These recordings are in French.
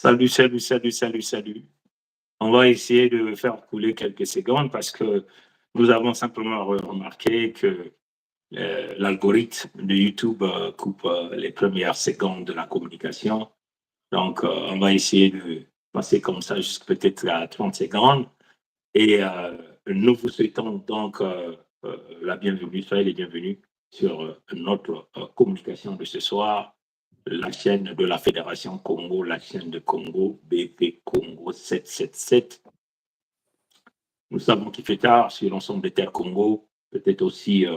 Salut, salut, salut, salut, salut. On va essayer de faire couler quelques secondes parce que nous avons simplement remarqué que l'algorithme de YouTube coupe les premières secondes de la communication. Donc, on va essayer de passer comme ça jusqu'à peut-être à 30 secondes. Et nous vous souhaitons donc la bienvenue, soyez les bienvenus sur notre communication de ce soir, la chaîne de la Fédération Congo, la chaîne de Congo, BP Congo 777. Nous savons qu'il fait tard sur l'ensemble des terres Congo, peut-être aussi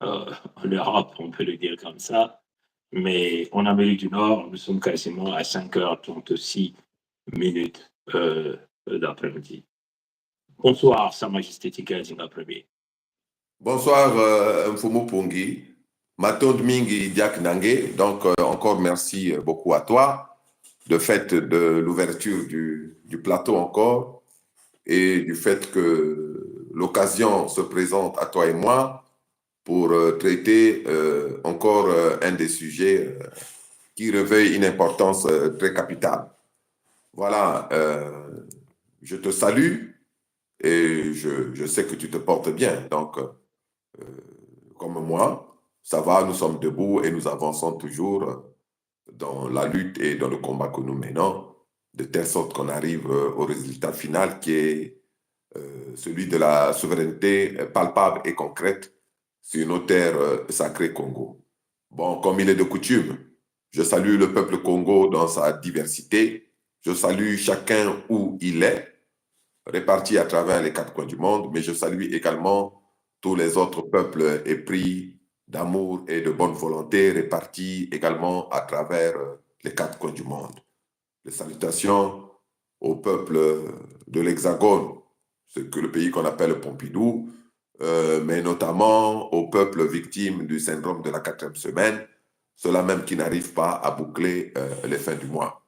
en Europe, on peut le dire comme ça. Mais en Amérique du Nord, nous sommes quasiment à 5h36 d'après-midi. Bonsoir, Sa Majesté Zinga Premier. Bonsoir, Mfumu Pungi. Matonde Mingi Diak Nange. Donc, encore merci beaucoup à toi de fait de l'ouverture du plateau encore et du fait que l'occasion se présente à toi et moi pour traiter encore un des sujets qui revêt une importance très capitale. Voilà, je te salue et je sais que tu te portes bien. Donc, comme moi, ça va, nous sommes debout et nous avançons toujours dans la lutte et dans le combat que nous menons, de telle sorte qu'on arrive au résultat final qui est celui de la souveraineté palpable et concrète sur nos terres sacrées Congo. Bon, comme il est de coutume, je salue le peuple Congo dans sa diversité, je salue chacun où il est, réparti à travers les quatre coins du monde, mais je salue également tous les autres peuples épris d'amour et de bonne volonté répartis également à travers les quatre coins du monde. Les salutations au peuple de l'Hexagone, le pays qu'on appelle Pompidou, mais notamment au peuple victime du syndrome de la 4e semaine, ceux-là même qui n'arrivent pas à boucler les fins du mois.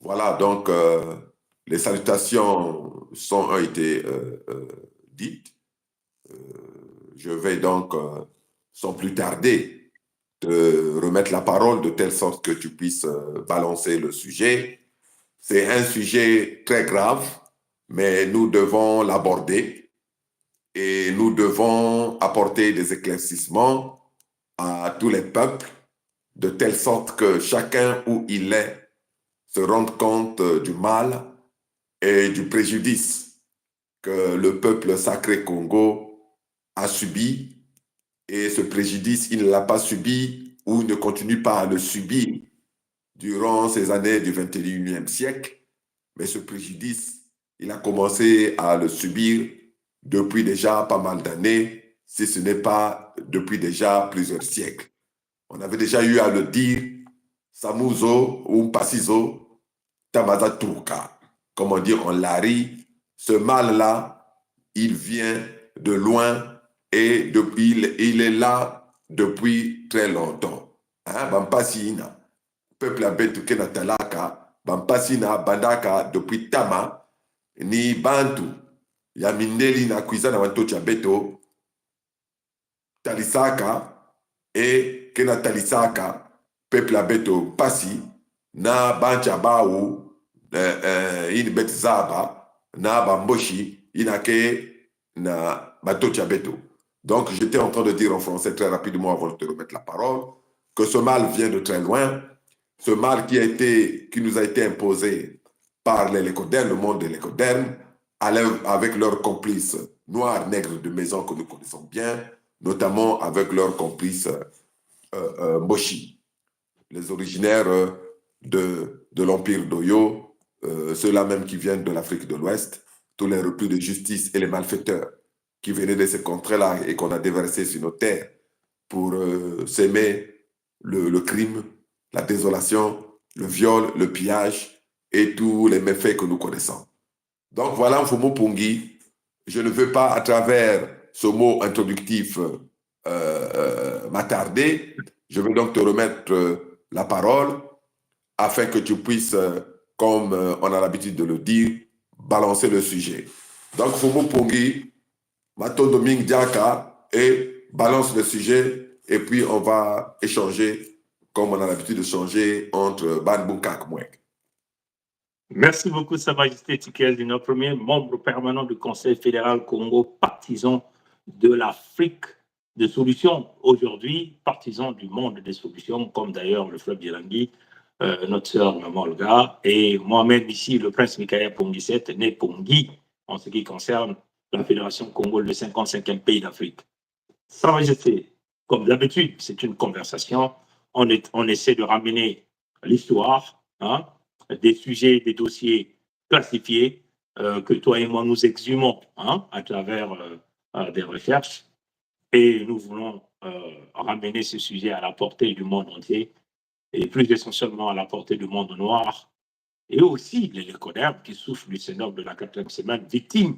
Voilà, donc les salutations ont été dites. Je vais donc, sans plus tarder, te remettre la parole de telle sorte que tu puisses balancer le sujet. C'est un sujet très grave, mais nous devons l'aborder et nous devons apporter des éclaircissements à tous les peuples, de telle sorte que chacun où il est se rende compte du mal et du préjudice que le peuple sacré Congo a subi. Et ce préjudice, il ne l'a pas subi ou ne continue pas à le subir durant ces années du 21e siècle. Mais ce préjudice, il a commencé à le subir depuis déjà pas mal d'années, si ce n'est pas depuis déjà plusieurs siècles. On avait déjà eu à le dire, Samuzo ou Mpasizo, Tamaza Turuka. Comment dire en lari, ce mal-là, il vient de loin et il est là depuis très longtemps. Bampasina, peuple abetu kena talaka, Bampasina bandaka depuis Tama, ni Bantu, ya Mindeli na Kwizana Wantocha Beto, Talisaka, et kena Talisaka, peuple abeto Pasi, na Bancha Baou, in Betzaba, na Bamboshi, inake na Batocha Beto. Donc, j'étais en train de dire en français très rapidement avant de te remettre la parole que ce mal vient de très loin, ce mal qui nous a été imposé par les Lécodernes, le monde des Lécodernes, avec leurs complices noirs, nègres de maison que nous connaissons bien, notamment avec leurs complices Moshi, les originaires de l'Empire d'Oyo, ceux-là même qui viennent de l'Afrique de l'Ouest, tous les repris de justice et les malfaiteurs qui venaient de ces contrées-là et qu'on a déversés sur nos terres pour s'aimer le crime, la désolation, le viol, le pillage et tous les méfaits que nous connaissons. Donc voilà, Mfumu Pungi, je ne veux pas à travers ce mot introductif m'attarder, je vais donc te remettre la parole afin que tu puisses, comme on a l'habitude de le dire, balancer le sujet. Donc, Mfumu Pungi, Matondo Ming Diaka, et balance le sujet, et puis on va échanger, comme on a l'habitude de changer, entre Ban Bunkak Mouek. Merci beaucoup, Sa Majesté Tikazina, premier membre permanent du Conseil fédéral Congo, partisan de l'Afrique de solutions. Aujourd'hui, partisan du monde des solutions, comme d'ailleurs le fleuve d'Irangui, notre sœur Maman Olga, et moi-même ici, le prince Mikaya Pongisset, né Pongi, en ce qui concerne la Fédération Congo, le 55e pays d'Afrique. Sa Majesté, comme d'habitude, c'est une conversation. On essaie de ramener l'histoire, hein, des sujets, des dossiers classifiés que toi et moi nous exhumons hein, à travers des recherches. Et nous voulons ramener ce sujet à la portée du monde entier et plus essentiellement à la portée du monde noir et aussi les lécodermes qui souffrent du syndrome de la 4e semaine, victimes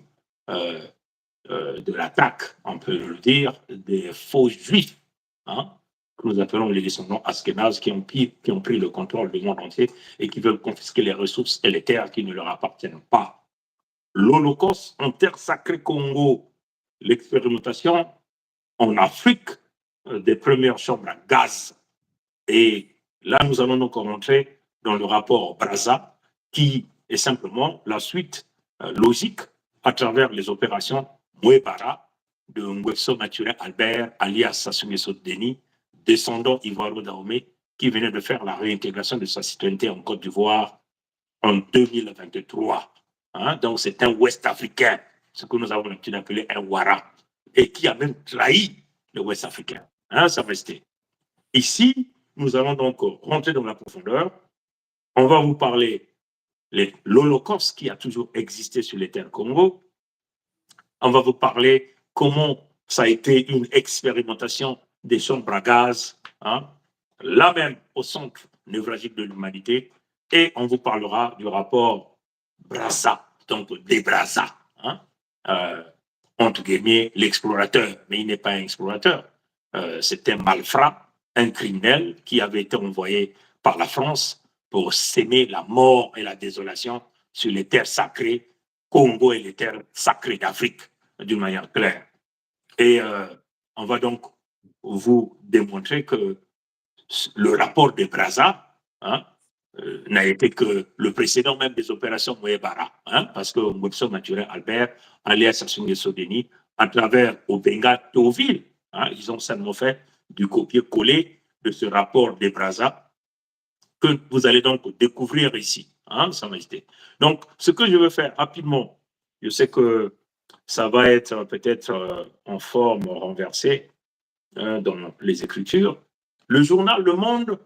de l'attaque, on peut le dire, des faux juifs, hein, que nous appelons les descendants askénazes, qui ont pris le contrôle du monde entier et qui veulent confisquer les ressources et les terres qui ne leur appartiennent pas. L'Holocauste en terre sacrée Congo, l'expérimentation en Afrique des premières chambres à gaz. Et là, nous allons donc rentrer dans le rapport Brazza, qui est simplement la suite logique à travers les opérations Mouebara de Ngweso Maturé Albert, alias Sassou Nguesso Denis, descendant ivoiro-dahomey, qui venait de faire la réintégration de sa citoyenneté en Côte d'Ivoire en 2023. Hein? Donc, c'est un Ouest-Africain, ce que nous avons l'habitude d'appeler un Ouara, et qui a même trahi le Ouest-Africain. Hein, ça restait. Ici, nous allons donc rentrer dans la profondeur. On va vous parler de l'Holocauste qui a toujours existé sur les terres Congo. On va vous parler comment ça a été une expérimentation des chambres à gaz, hein, là même au centre névralgique de l'humanité. Et on vous parlera du rapport Brazza, donc des Brazza, hein, entre guillemets, l'explorateur. Mais il n'est pas un explorateur. C'est un malfrat, un criminel qui avait été envoyé par la France pour s'aimer la mort et la désolation sur les terres sacrées Congo et les terres sacrées d'Afrique, d'une manière claire. Et on va donc vous démontrer que le rapport de Brazza hein, n'a été que le précédent même des opérations Mouebara, hein, parce que Ngweso Maturé Albert, alias Sassou Nguesso Denis, à travers Obenga Deauville, hein, ils ont seulement fait du copier-coller de ce rapport de Brazza que vous allez donc découvrir ici, hein, Sa Majesté. Donc, ce que je veux faire rapidement, je sais que ça va être peut-être en forme renversée hein, dans les Écritures. Le journal Le Monde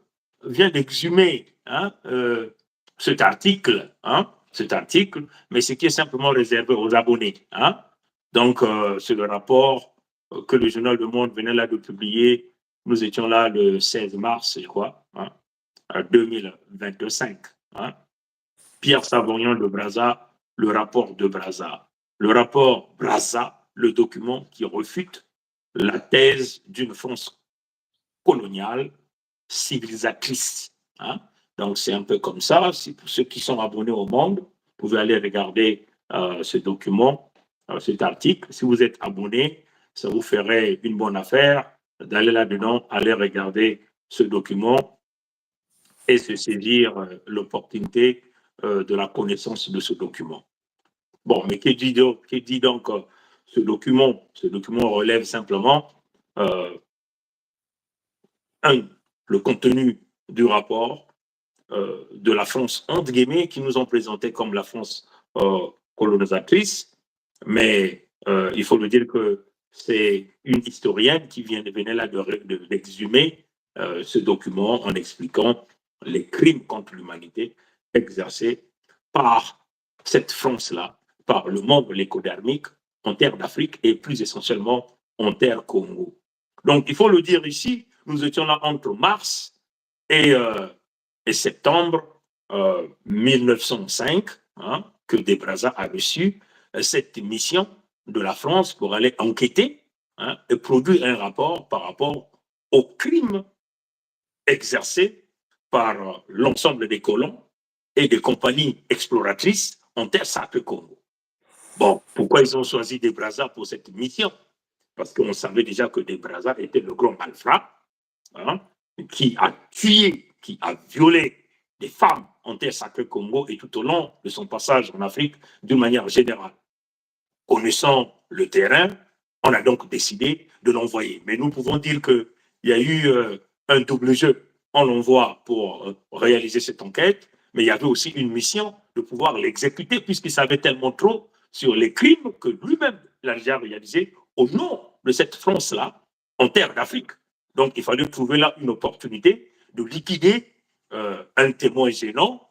vient d'exhumer hein, cet article, mais ce qui est simplement réservé aux abonnés. Hein. Donc, c'est le rapport que le journal Le Monde venait là de publier. Nous étions là le 16 mars, je crois, hein, 2025. Hein. Pierre Savognon de Brazza, le rapport de Brazza. Le rapport Brazza, le document qui refute la thèse d'une France coloniale civilisatrice. Hein. Donc, c'est un peu comme ça. Si pour ceux qui sont abonnés au Monde, vous pouvez aller regarder ce document, cet article. Si vous êtes abonné, ça vous ferait une bonne affaire d'aller là-dedans, aller regarder ce document et se saisir l'opportunité de la connaissance de ce document. Bon, mais qui dit donc ce document? Ce document relève simplement le contenu du rapport de la France, entre guillemets, qui nous ont présenté comme la France colonisatrice, mais il faut le dire que c'est une historienne qui venait là d'exhumer ce document en expliquant les crimes contre l'humanité exercés par cette France-là, par le monde lécodermique en terre d'Afrique et plus essentiellement en terre Congo. Donc, il faut le dire ici, nous étions là entre mars et septembre 1905, hein, que De Brazza a reçu cette mission de la France pour aller enquêter hein, et produire un rapport par rapport aux crimes exercés par l'ensemble des colons et des compagnies exploratrices en terre sacrée Congo. Bon, pourquoi ils ont choisi De Brazza pour cette mission? Parce qu'on savait déjà que De Brazza était le grand malfrat hein, qui a tué, qui a violé des femmes en terre sacrée Congo et tout au long de son passage en Afrique d'une manière générale. Connaissant le terrain, on a donc décidé de l'envoyer. Mais nous pouvons dire qu'il y a eu un double jeu. On l'envoie pour réaliser cette enquête, mais il y avait aussi une mission de pouvoir l'exécuter puisqu'il savait tellement trop sur les crimes que lui-même l'a déjà réalisé au nom de cette France-là en terre d'Afrique. Donc il fallait trouver là une opportunité de liquider un témoin gênant,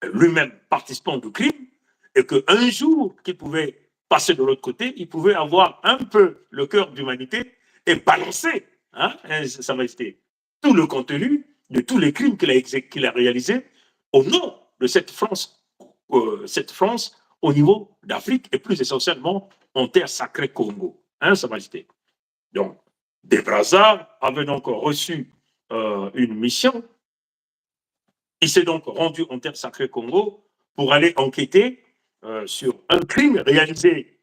lui-même participant du crime, et qu'un jour qu'il pouvait passer de l'autre côté, il pouvait avoir un peu le cœur d'humanité et balancer, Sa Majesté, tout le contenu de tous les crimes qu'il a réalisés au nom de cette France au niveau d'Afrique et plus essentiellement en terre sacrée Congo, Sa Majesté. Donc, De Brazza avait donc reçu une mission. Il s'est donc rendu en terre sacrée Congo pour aller enquêter sur un crime réalisé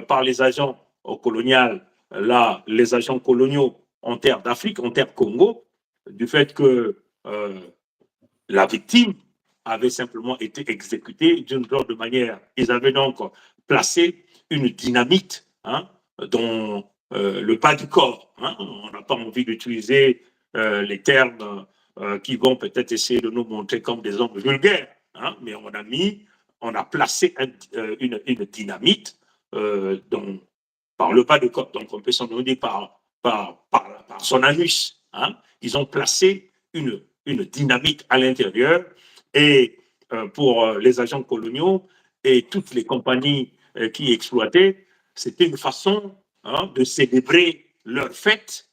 par les agents coloniaux, là, les agents coloniaux en terre d'Afrique, en terre Congo, du fait que la victime avait simplement été exécutée d'une drôle de manière. Ils avaient donc placé une dynamite dans le bas du corps. On n'a pas envie d'utiliser les termes qui vont peut-être essayer de nous montrer comme des hommes vulgaires, mais on a placé une dynamite par le bas du corps, donc on peut s'en donner par son anus. Ils ont placé une dynamite à l'intérieur et pour les agents coloniaux et toutes les compagnies qui exploitaient, c'était une façon de célébrer leur fête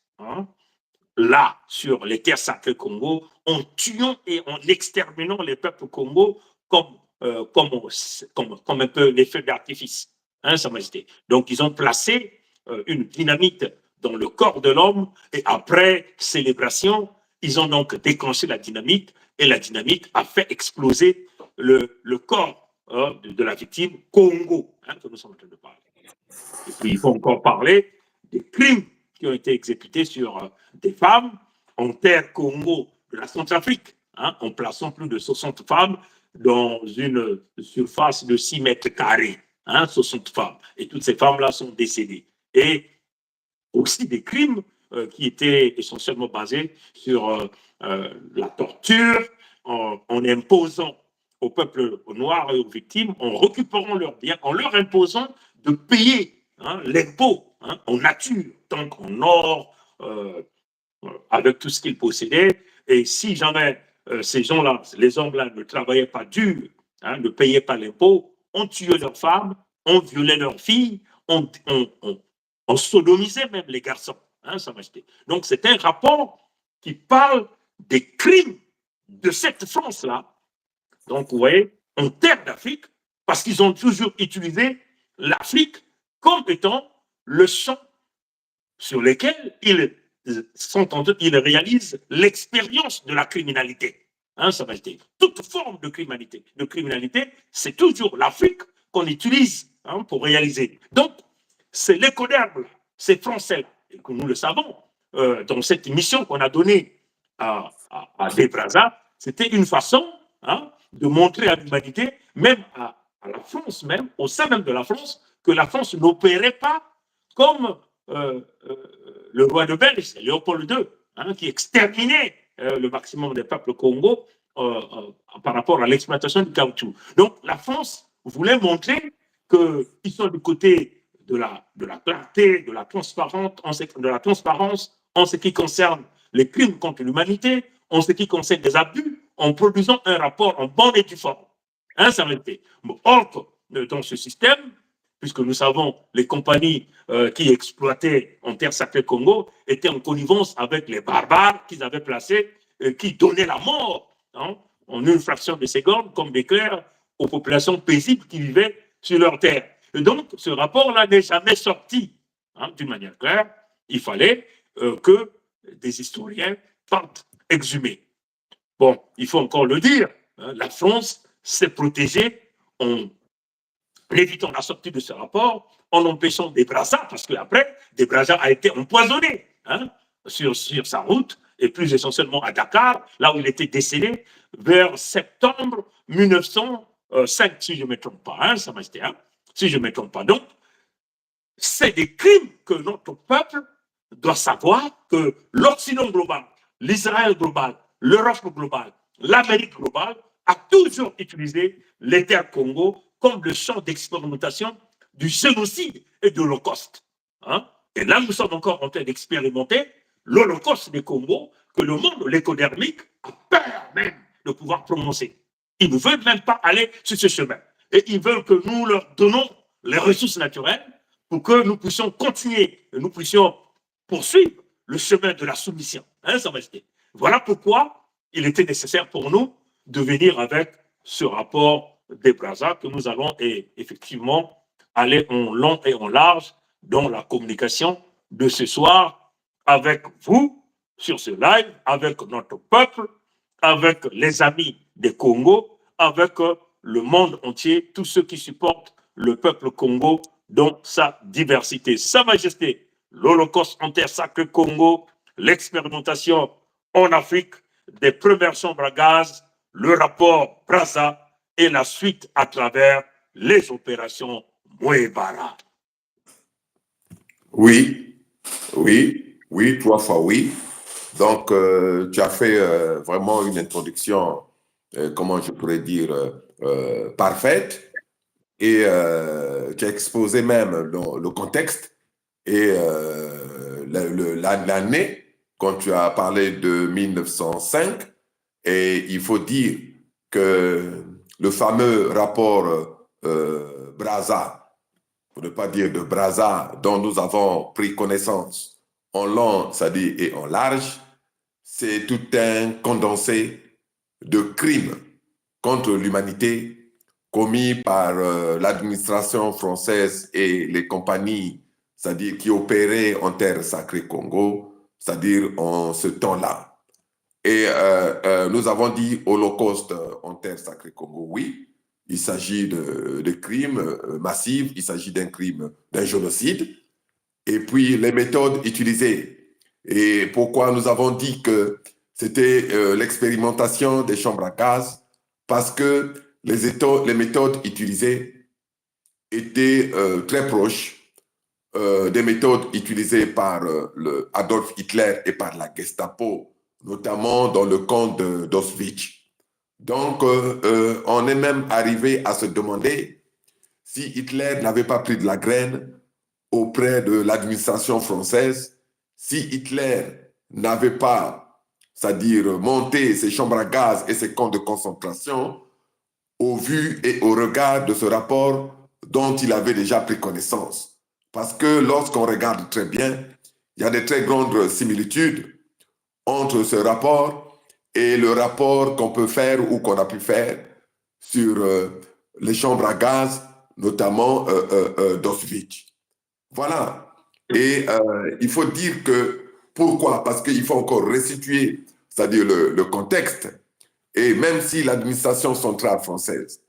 là, sur les terres sacrées Congo, en tuant et en exterminant les peuples Congo comme un peu les feux d'artifice, Sa Majesté. Donc, ils ont placé une dynamite dans le corps de l'homme et après célébration, ils ont donc déclenché la dynamite et la dynamite a fait exploser le corps de la victime Congo, que nous sommes en train de parler. Et puis, il faut encore parler des crimes qui ont été exécutés sur des femmes en terre Congo de la Centrafrique, en plaçant plus de 60 femmes dans une surface de 6 mètres carrés, 60 femmes. Et toutes ces femmes-là sont décédées. Et aussi des crimes qui étaient essentiellement basés sur la torture, en imposant au peuple noir et aux victimes, en récupérant leurs biens, en leur imposant de payer l'impôt en nature, tant qu'en or, avec tout ce qu'ils possédaient. Et si jamais ces gens-là, les hommes-là, ne travaillaient pas dur, ne payaient pas l'impôt, on tuait leurs femmes, on violait leurs filles, on sodomisait même les garçons. Sa Majesté. Donc c'est un rapport qui parle des crimes de cette France-là. Donc vous voyez, en terre d'Afrique, parce qu'ils ont toujours utilisé l'Afrique comme étant le champ sur lequel ils réalisent l'expérience de la criminalité. Sa Majesté. Toute forme de criminalité, c'est toujours l'Afrique qu'on utilise pour réaliser. Donc, c'est l'écoderme, c'est français, et que nous le savons, dans cette mission qu'on a donnée à De Brazza, c'était une façon de montrer à l'humanité, même à la France, même au sein même de la France, que la France n'opérait pas comme le roi de Belge, Léopold II, qui exterminait le maximum des peuples Congo par rapport à l'exploitation du caoutchouc. Donc la France voulait montrer qu'ils sont du côté de la clarté, de la transparence en ce qui concerne les crimes contre l'humanité, en ce qui concerne les abus, en produisant un rapport en bonne et due forme. Ça m'a été. Or, dans ce système, puisque nous savons les compagnies qui exploitaient en terre sacrée Congo étaient en connivence avec les barbares qu'ils avaient placés, qui donnaient la mort en une fraction de seconde, comme des clercs, aux populations paisibles qui vivaient sur leur terre. Et donc, ce rapport-là n'est jamais sorti d'une manière claire. Il fallait que des historiens partent exhumer. Bon, il faut encore le dire, la France s'est protégée en évitant la sortie de ce rapport, en empêchant De Brazza, parce qu'après, De Brazza a été empoisonné sur sa route, et plus essentiellement à Dakar, là où il était décédé, vers septembre 1905, si je ne me trompe pas, hein, Sa Majesté, hein, si je ne me trompe pas. Donc, c'est des crimes que notre peuple doit savoir que l'Occident global, l'Israël global, l'Europe globale, l'Amérique globale a toujours utilisé les terres Congo comme le champ d'expérimentation du génocide et de l'Holocauste. Hein? Et là, nous sommes encore en train d'expérimenter l'Holocauste des Congo que le monde, l'écodermique, a peur même de pouvoir prononcer. Ils ne veulent même pas aller sur ce chemin. Et ils veulent que nous leur donnons les ressources naturelles pour que nous puissions continuer, nous puissions poursuivre le chemin de la soumission. Hein, Sa Majesté. Voilà pourquoi il était nécessaire pour nous de venir avec ce rapport des Brazza que nous allons effectivement aller en long et en large dans la communication de ce soir avec vous sur ce live, avec notre peuple, avec les amis des Congo, avec le monde entier, tous ceux qui supportent le peuple Congo dans sa diversité. Sa Majesté, l'Holocauste en terre sacrée Congo, l'expérimentation en Afrique des premières chambres à gaz, le rapport Brazza et la suite à travers les opérations Mouébara. Oui, oui, oui, 3 fois oui. Donc, tu as fait vraiment une introduction, comment je pourrais dire, parfaite. Et tu as exposé même le contexte et l'année, quand tu as parlé de 1905. Et il faut dire que le fameux rapport Brazza, pour ne pas dire de Brazza, dont nous avons pris connaissance en long, c'est-à-dire et en large, c'est tout un condensé de crimes contre l'humanité commis par l'administration française et les compagnies, c'est-à-dire qui opéraient en terre sacrée Congo, c'est-à-dire en ce temps-là. Et nous avons dit Holocauste en terre sacrée Congo, oui. Il s'agit de crimes massifs, il s'agit d'un crime, d'un génocide. Et puis les méthodes utilisées. Et pourquoi nous avons dit que c'était l'expérimentation des chambres à gaz? Parce que les méthodes utilisées étaient très proches des méthodes utilisées par Adolf Hitler et par la Gestapo, notamment dans le camp d'Auschwitz. Donc, on est même arrivé à se demander si Hitler n'avait pas pris de la graine auprès de l'administration française, si Hitler n'avait pas, c'est-à-dire monté ses chambres à gaz et ses camps de concentration au vu et au regard de ce rapport dont il avait déjà pris connaissance. Parce que lorsqu'on regarde très bien, il y a de très grandes similitudes entre ce rapport et le rapport qu'on peut faire ou qu'on a pu faire sur les chambres à gaz, notamment d'Auschwitz. Voilà. Et il faut dire que, pourquoi? Parce qu'il faut encore restituer, c'est-à-dire le contexte. Et même si l'administration centrale française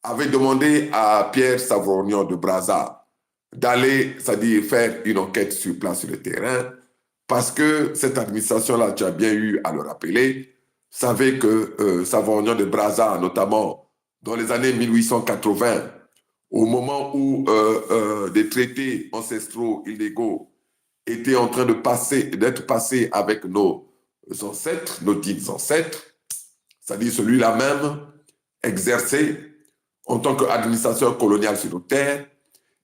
avait demandé à Pierre Savorgnan de Brazza d'aller, c'est-à-dire faire une enquête sur place sur le terrain, parce que cette administration-là, tu as bien eu à le rappeler, savait que Savorgnan de Brazza, notamment dans les années 1880, au moment où des traités ancestraux illégaux étaient en train d'être passés avec nos ancêtres, nos dits ancêtres, c'est-à-dire celui-là même exercé en tant qu'administrateur colonial sur nos terres,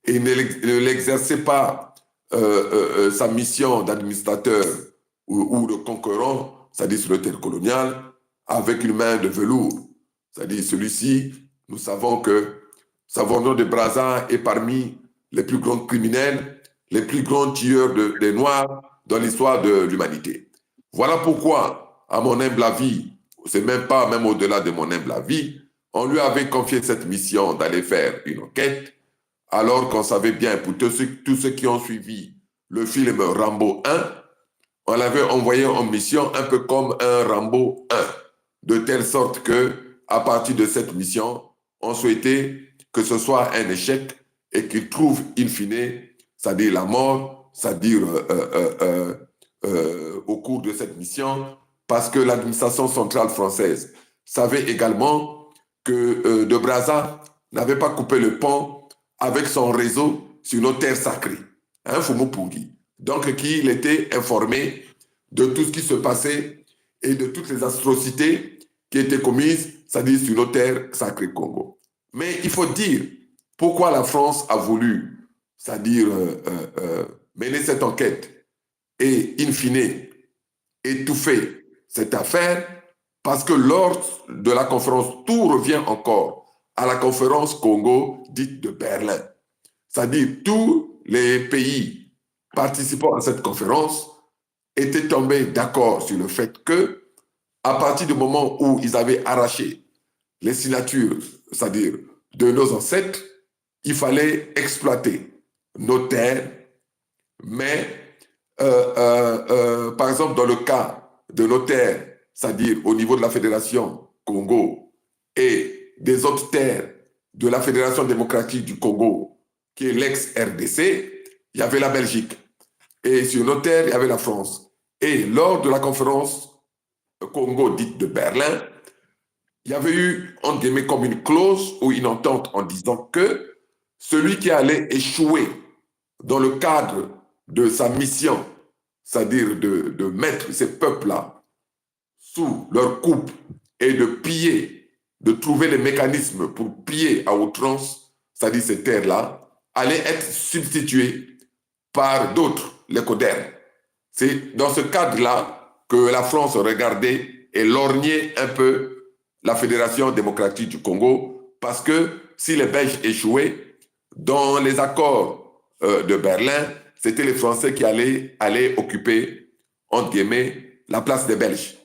et il ne l'exerçait pas sa mission d'administrateur ou de conquérant, c'est-à-dire sur le terre colonial, avec une main de velours. C'est-à-dire celui-ci, nous savons que Savorgnan de Brazza est parmi les plus grands criminels, les plus grands tueurs des Noirs dans l'histoire de l'humanité. Voilà pourquoi, à mon humble avis, c'est même pas même au-delà de mon humble avis, on lui avait confié cette mission d'aller faire une enquête, alors qu'on savait bien, pour tous ceux qui ont suivi le film Rambo 1, on l'avait envoyé en mission un peu comme un Rambo 1, de telle sorte que, à partir de cette mission, on souhaitait que ce soit un échec et qu'il trouve in fine, c'est-à-dire la mort, c'est-à-dire au cours de cette mission, parce que l'administration centrale française savait également que de Brazza n'avait pas coupé le pont avec son réseau sur nos terres sacrées, hein, Fumu-Pungi. Donc, qu'il était informé de tout ce qui se passait et de toutes les atrocités qui étaient commises, c'est-à-dire sur nos terres sacrées Congo. Mais il faut dire pourquoi la France a voulu, c'est-à-dire mener cette enquête et, in fine, étouffer cette affaire, parce que lors de la conférence, tout revient encore à la conférence Congo dite de Berlin. C'est-à-dire tous les pays participant à cette conférence étaient tombés d'accord sur le fait que, à partir du moment où ils avaient arraché les signatures, c'est-à-dire de nos ancêtres, il fallait exploiter nos terres, mais par exemple dans le cas de nos terres, c'est-à-dire au niveau de la Fédération Congo et des autres terres de la Fédération démocratique du Congo, qui est l'ex-RDC, il y avait la Belgique. Et sur nos terres, il y avait la France. Et lors de la conférence Congo dite de Berlin, il y avait eu, entre guillemets, comme une clause ou une entente en disant que celui qui allait échouer dans le cadre de sa mission, c'est-à-dire de mettre ces peuples-là sous leur coupe et de piller, de trouver les mécanismes pour piller à outrance, c'est-à-dire ces terres-là, allait être substitué par d'autres, les CODER. C'est dans ce cadre-là que la France regardait et lorgnait un peu la Fédération démocratique du Congo, parce que si les Belges échouaient, dans les accords de Berlin, c'était les Français qui allaient occuper, entre guillemets, la place des Belges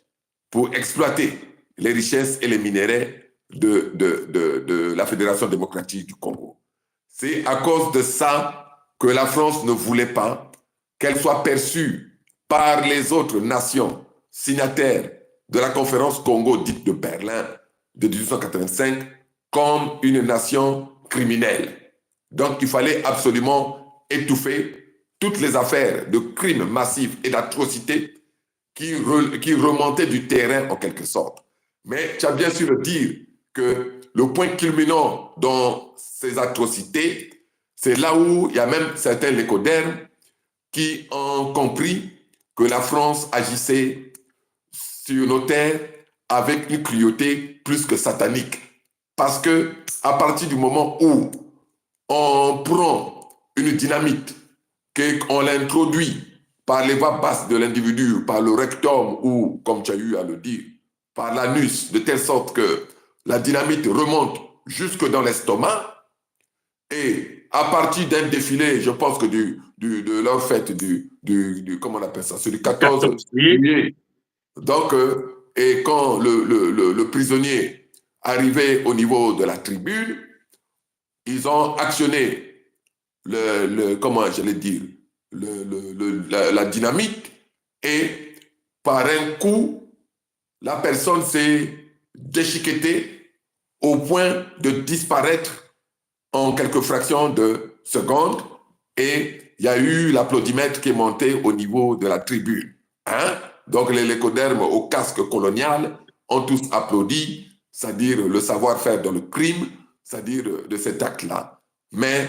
pour exploiter les richesses et les minéraux de la Fédération démocratique du Congo. C'est à cause de ça que la France ne voulait pas qu'elle soit perçue par les autres nations signataires de la conférence Congo dite de Berlin de 1885 comme une nation criminelle. Donc il fallait absolument étouffer toutes les affaires de crimes massifs et d'atrocités qui remontaient du terrain en quelque sorte. Mais tu as bien su le dire que le point culminant dans ces atrocités, c'est là où il y a même certains lécodermes qui ont compris que la France agissait sur nos terres avec une cruauté plus que satanique. Parce que à partir du moment où on prend une dynamite, qu'on l'introduit par les voies basses de l'individu, par le rectum ou, comme tu as eu à le dire, par l'anus, de telle sorte que la dynamite remonte jusque dans l'estomac, et à partir d'un défilé, je pense que de leur fête comment on appelle ça, c'est du 14 juillet. Donc, et quand le prisonnier arrivait au niveau de la tribune, ils ont actionné comment j'allais dire, la dynamite, et par un coup, la personne s'est déchiquetée au point de disparaître en quelques fractions de secondes, et il y a eu l'applaudimètre qui est monté au niveau de la tribune. Hein? Donc les lécodermes au casque colonial ont tous applaudi, c'est-à-dire le savoir-faire dans le crime, c'est-à-dire de cet acte-là. Mais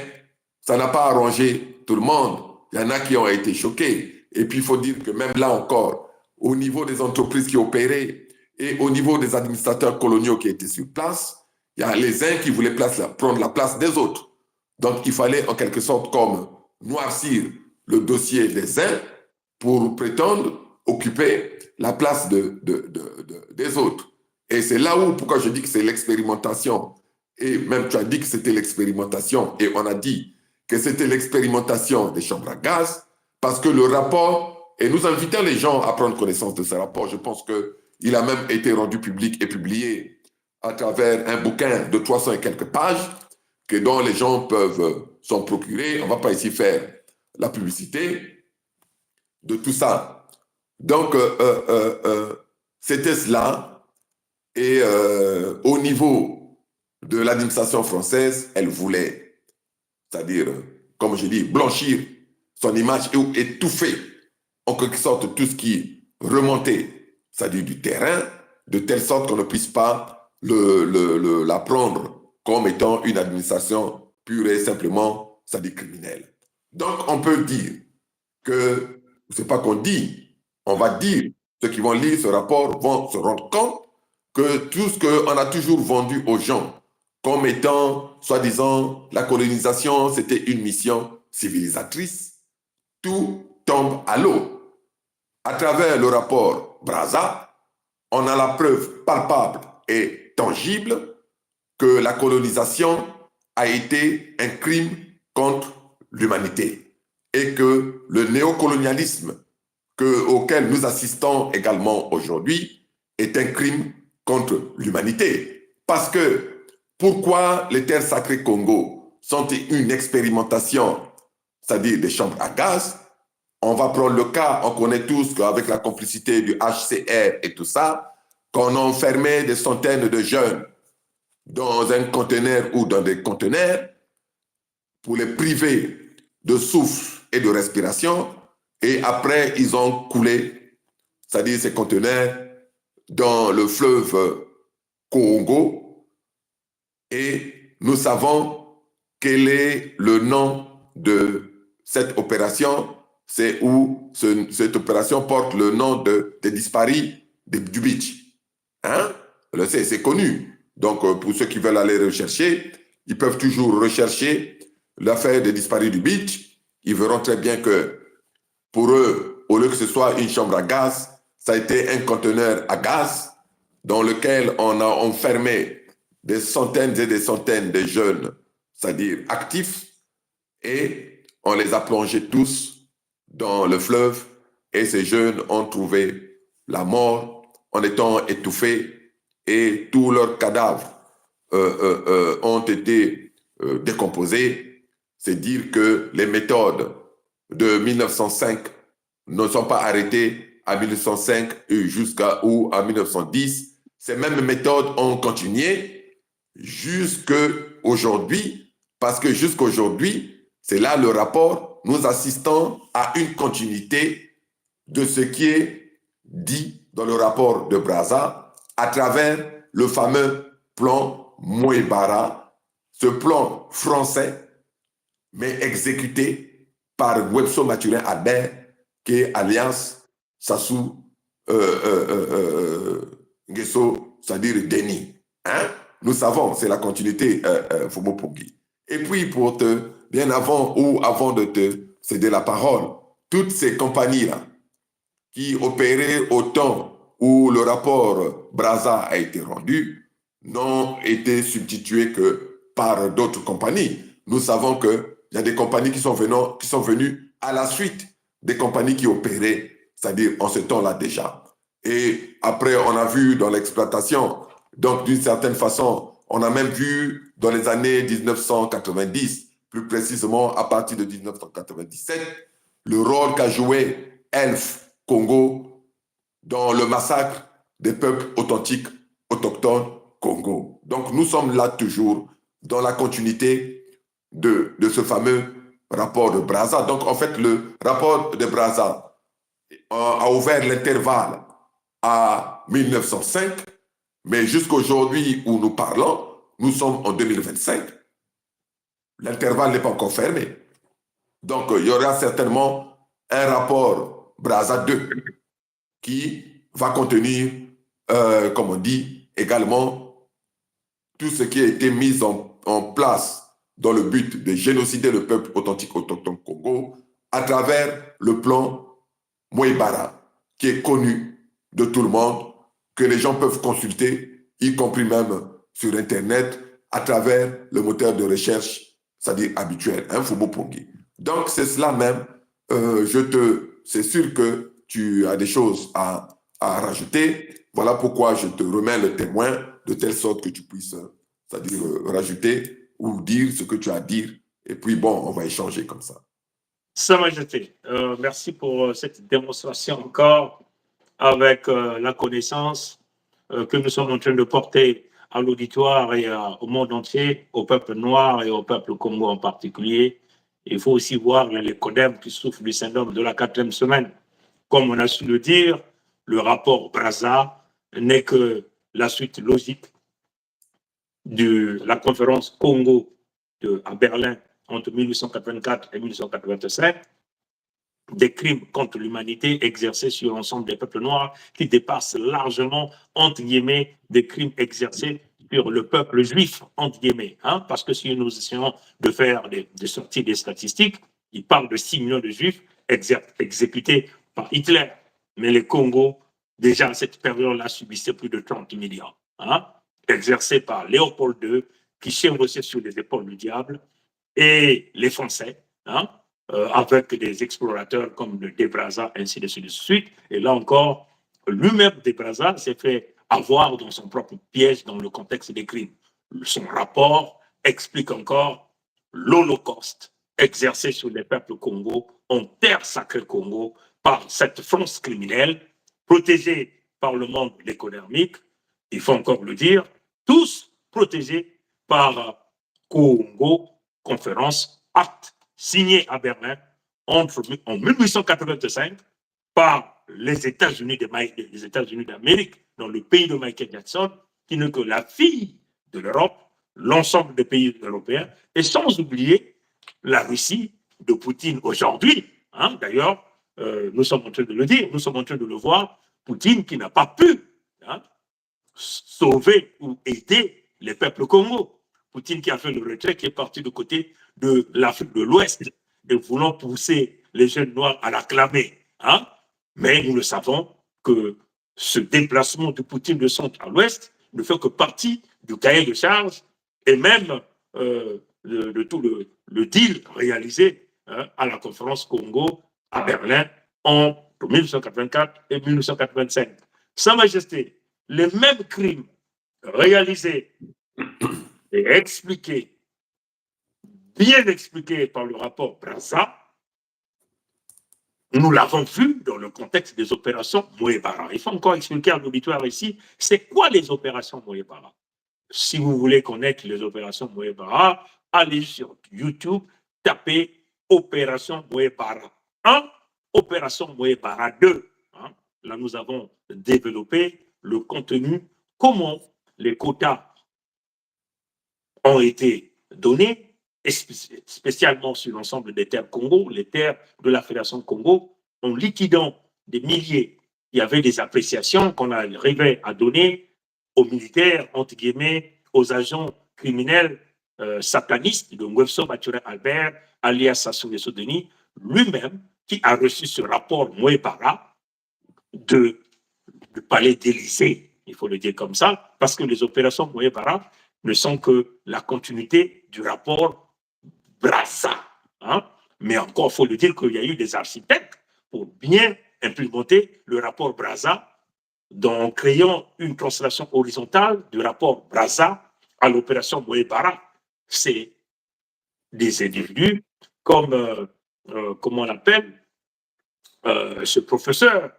ça n'a pas arrangé tout le monde. Il y en a qui ont été choqués. Et puis il faut dire que même là encore, au niveau des entreprises qui opéraient et au niveau des administrateurs coloniaux qui étaient sur place, il y a les uns qui voulaient prendre la place des autres. Donc, il fallait en quelque sorte comme noircir le dossier des uns pour prétendre occuper la place des autres. Et c'est là où, pourquoi je dis que c'est l'expérimentation. Et même tu as dit que c'était l'expérimentation, et on a dit que c'était l'expérimentation des chambres à gaz, parce que le rapport, et nous invitons les gens à prendre connaissance de ce rapport, je pense qu'il a même été rendu public et publié à travers un bouquin de 300 et quelques pages, dont les gens peuvent s'en procurer. On ne va pas ici faire la publicité de tout ça. Donc, c'était cela. Et au niveau de l'administration française, elle voulait, c'est-à-dire, comme je dis, blanchir son image et étouffer en quelque sorte tout ce qui remontait, c'est-à-dire du terrain, de telle sorte qu'on ne puisse pas la prendre comme étant une administration pure et simplement, c'est-à-dire criminelle. Donc, on peut dire que, c'est pas qu'on dit, on va dire, ceux qui vont lire ce rapport vont se rendre compte que tout ce qu'on a toujours vendu aux gens comme étant, soi-disant, la colonisation, c'était une mission civilisatrice, tout tombe à l'eau. À travers le rapport Brazza, on a la preuve palpable et tangible que la colonisation a été un crime contre l'humanité et que le néocolonialisme auquel nous assistons également aujourd'hui est un crime contre l'humanité. Parce que pourquoi les terres sacrées Congo sont une expérimentation, c'est-à-dire des chambres à gaz? On va prendre le cas, on connaît tous qu'avec la complicité du HCR et tout ça, qu'on a enfermé des centaines de jeunes dans un conteneur ou dans des conteneurs pour les priver de souffle et de respiration. Et après, ils ont coulé, c'est-à-dire ces conteneurs, dans le fleuve Congo. Et nous savons quel est le nom de cette opération. C'est où cette opération porte le nom des disparus du beach. Hein? C'est connu. Donc, pour ceux qui veulent aller rechercher, ils peuvent toujours rechercher l'affaire des disparus du beach. Ils verront très bien que pour eux, au lieu que ce soit une chambre à gaz, ça a été un conteneur à gaz dans lequel on a enfermé des centaines et des centaines de jeunes, c'est-à-dire actifs, et on les a plongés tous dans le fleuve et ces jeunes ont trouvé la mort en étant étouffés et tous leurs cadavres ont été décomposés. C'est dire que les méthodes de 1905 ne sont pas arrêtées à 1905 jusqu'à 1910. Ces mêmes méthodes ont continué jusqu'à aujourd'hui, parce que jusqu'à aujourd'hui, c'est là le rapport, nous assistons à une continuité de ce qui est dit dans le rapport de Brazza à travers le fameux plan Moebara, ce plan français, mais exécuté par Webso Mathurin Albert, qui est Alliance Sassou Nguesso, c'est-à-dire Denis. Hein? Nous savons, c'est la continuité Fomo Pongi. Et puis, bien avant ou avant de te céder la parole, toutes ces compagnies-là qui opéraient au temps où le rapport Brazza a été rendu n'ont été substituées que par d'autres compagnies. Nous savons qu'il y a des compagnies qui sont venues à la suite des compagnies qui opéraient, c'est-à-dire en ce temps-là déjà. Et après, on a vu dans l'exploitation, donc d'une certaine façon, on a même vu dans les années 1990, plus précisément à partir de 1997, le rôle qu'a joué Elf Congo dans le massacre des peuples authentiques, autochtones Congo. Donc nous sommes là toujours dans la continuité de ce fameux rapport de Brazza. Donc en fait, le rapport de Brazza a ouvert l'intervalle à 1905, mais jusqu'aujourd'hui où nous parlons, nous sommes en 2025, l'intervalle n'est pas encore fermé. Donc il y aura certainement un rapport Brazza 2 qui va contenir, comme on dit, également tout ce qui a été mis en place dans le but de génocider le peuple authentique autochtone Congo à travers le plan Moebara, qui est connu de tout le monde, que les gens peuvent consulter, y compris même sur Internet, à travers le moteur de recherche, c'est-à-dire habituel, Fomo Pongi. Donc, c'est cela même. C'est sûr que tu as des choses à rajouter. Voilà pourquoi je te remets le témoin, de telle sorte que tu puisses, c'est-à-dire rajouter ou dire ce que tu as à dire. Et puis, bon, on va échanger comme ça. Sa Majesté, merci pour cette démonstration encore avec la connaissance que nous sommes en train de porter à l'auditoire et au monde entier, au peuple noir et au peuple Congo en particulier. Il faut aussi voir les CODEM qui souffrent du syndrome de la 4e semaine. Comme on a su le dire, le rapport Brazza n'est que la suite logique de la conférence Congo à Berlin entre 1884 et 1885, des crimes contre l'humanité exercés sur l'ensemble des peuples noirs qui dépassent largement, entre guillemets, des crimes exercés sur le peuple juif, entre guillemets. Parce que si nous essayons de faire de sortir des statistiques, il parle de 6 millions de juifs exécutés par Hitler. Mais les Congo, déjà à cette période-là, subissaient plus de 30 millions. Exercés par Léopold II, qui chevauchait sur les épaules du diable, et les Français, avec des explorateurs comme le De Brazza, ainsi de suite. Et là encore, lui-même, De Brazza, s'est fait avoir dans son propre piège dans le contexte des crimes. Son rapport explique encore l'Holocauste exercé sur les peuples Congo en terre sacrée Congo par cette France criminelle, protégée par le monde économique, il faut encore le dire, tous protégés par Congo Conférence Acte signé à Berlin en 1885 par les États-Unis d'Amérique, dans le pays de Michael Jackson, qui n'est que la fille de l'Europe, l'ensemble des pays européens, et sans oublier la Russie de Poutine aujourd'hui. D'ailleurs, nous sommes en train de le dire, nous sommes en train de le voir, Poutine qui n'a pas pu sauver ou aider les peuples Congo. Poutine qui a fait le retrait, qui est parti du côté de l'Afrique de l'Ouest, et voulant pousser les jeunes noirs à l'acclamer. Mais nous le savons que ce déplacement de Poutine de centre à l'ouest ne fait que partie du cahier de charge et même de tout le deal réalisé à la conférence Congo à Berlin entre 1984 et 1985. Sa Majesté, les mêmes crimes réalisés et expliqués, bien expliqués par le rapport Brazza, nous l'avons vu dans le contexte des opérations Moebara. Il faut encore expliquer à l'auditoire ici, c'est quoi les opérations Moebara? Si vous voulez connaître les opérations Moebara, allez sur YouTube, tapez Opération Moebara 1, Opération Moebara 2. Là, nous avons développé le contenu, comment les quotas ont été donnés, spécialement sur l'ensemble des terres Congo, les terres de la Fédération Congo, en liquidant des milliers. Il y avait des appréciations qu'on arrivait à donner aux militaires, entre guillemets, aux agents criminels satanistes de Ngwefso Bature Albert, alias Sassou Nguesso Denis, lui-même, qui a reçu ce rapport Moebara du palais d'Élysée, il faut le dire comme ça, parce que les opérations Moebara ne sont que la continuité du rapport Brazza. Mais encore, il faut le dire qu'il y a eu des architectes pour bien implémenter le rapport Brazza, en créant une translation horizontale du rapport Brazza à l'opération Moebara. C'est des individus comme, comment on l'appelle, ce professeur,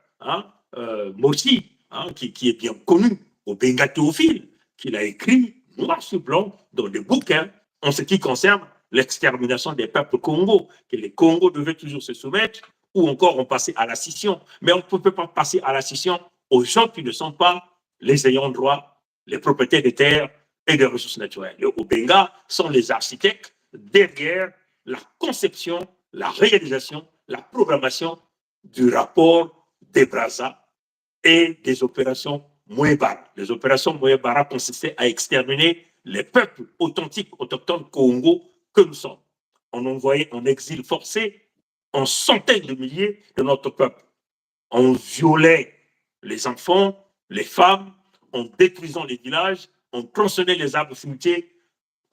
Mossi, qui est bien connu, au Benga Théophile, qu'il a écrit noir sur blanc dans des bouquins en ce qui concerne l'extermination des peuples Congo, que les Congos devaient toujours se soumettre, ou encore on passait à la scission. Mais on ne peut pas passer à la scission aux gens qui ne sont pas les ayants droit, les propriétaires des terres et des ressources naturelles. Les Obenga sont les architectes derrière la conception, la réalisation, la programmation du rapport des Brazza et des opérations Moebara. Les opérations Moebara consistaient à exterminer les peuples authentiques, autochtones Congo que nous sommes. On envoyait en exil forcé en centaines de milliers de notre peuple. On violait les enfants, les femmes, en détruisant les villages, on tronçonnait les arbres fruitiers.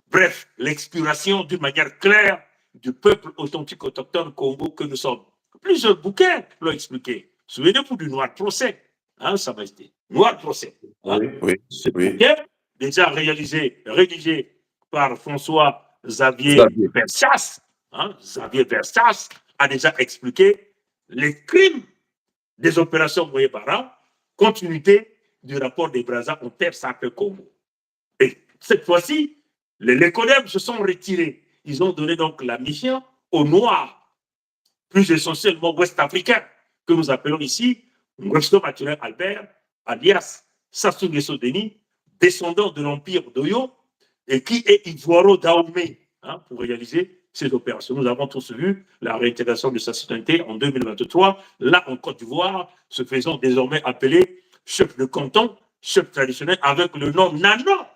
Bref, l'expiration d'une manière claire du peuple authentique autochtone Congo que nous sommes. Plusieurs bouquins l'ont expliqué. Souvenez-vous du Noir Procès, Sa Majesté. Noir Procès. Ce bouquin, déjà rédigé par François Xavier Versas, Xavier Versas a déjà expliqué les crimes des opérations Moebara, continuité du rapport des Brazza en terre sacrée Congo. Et cette fois-ci, les Léconèmes se sont retirés. Ils ont donné donc la mission aux Noirs, plus essentiellement ouest-africains, que nous appelons ici Nguesso Maturel Albert, alias Sassou Nguesso Denis, descendant de l'empire d'Oyo, et qui est Ivoiro Dahomey, pour réaliser ces opérations. Nous avons tous vu la réintégration de sa citoyenneté en 2023, là en Côte d'Ivoire, se faisant désormais appeler chef de canton, chef traditionnel, avec le nom Nana,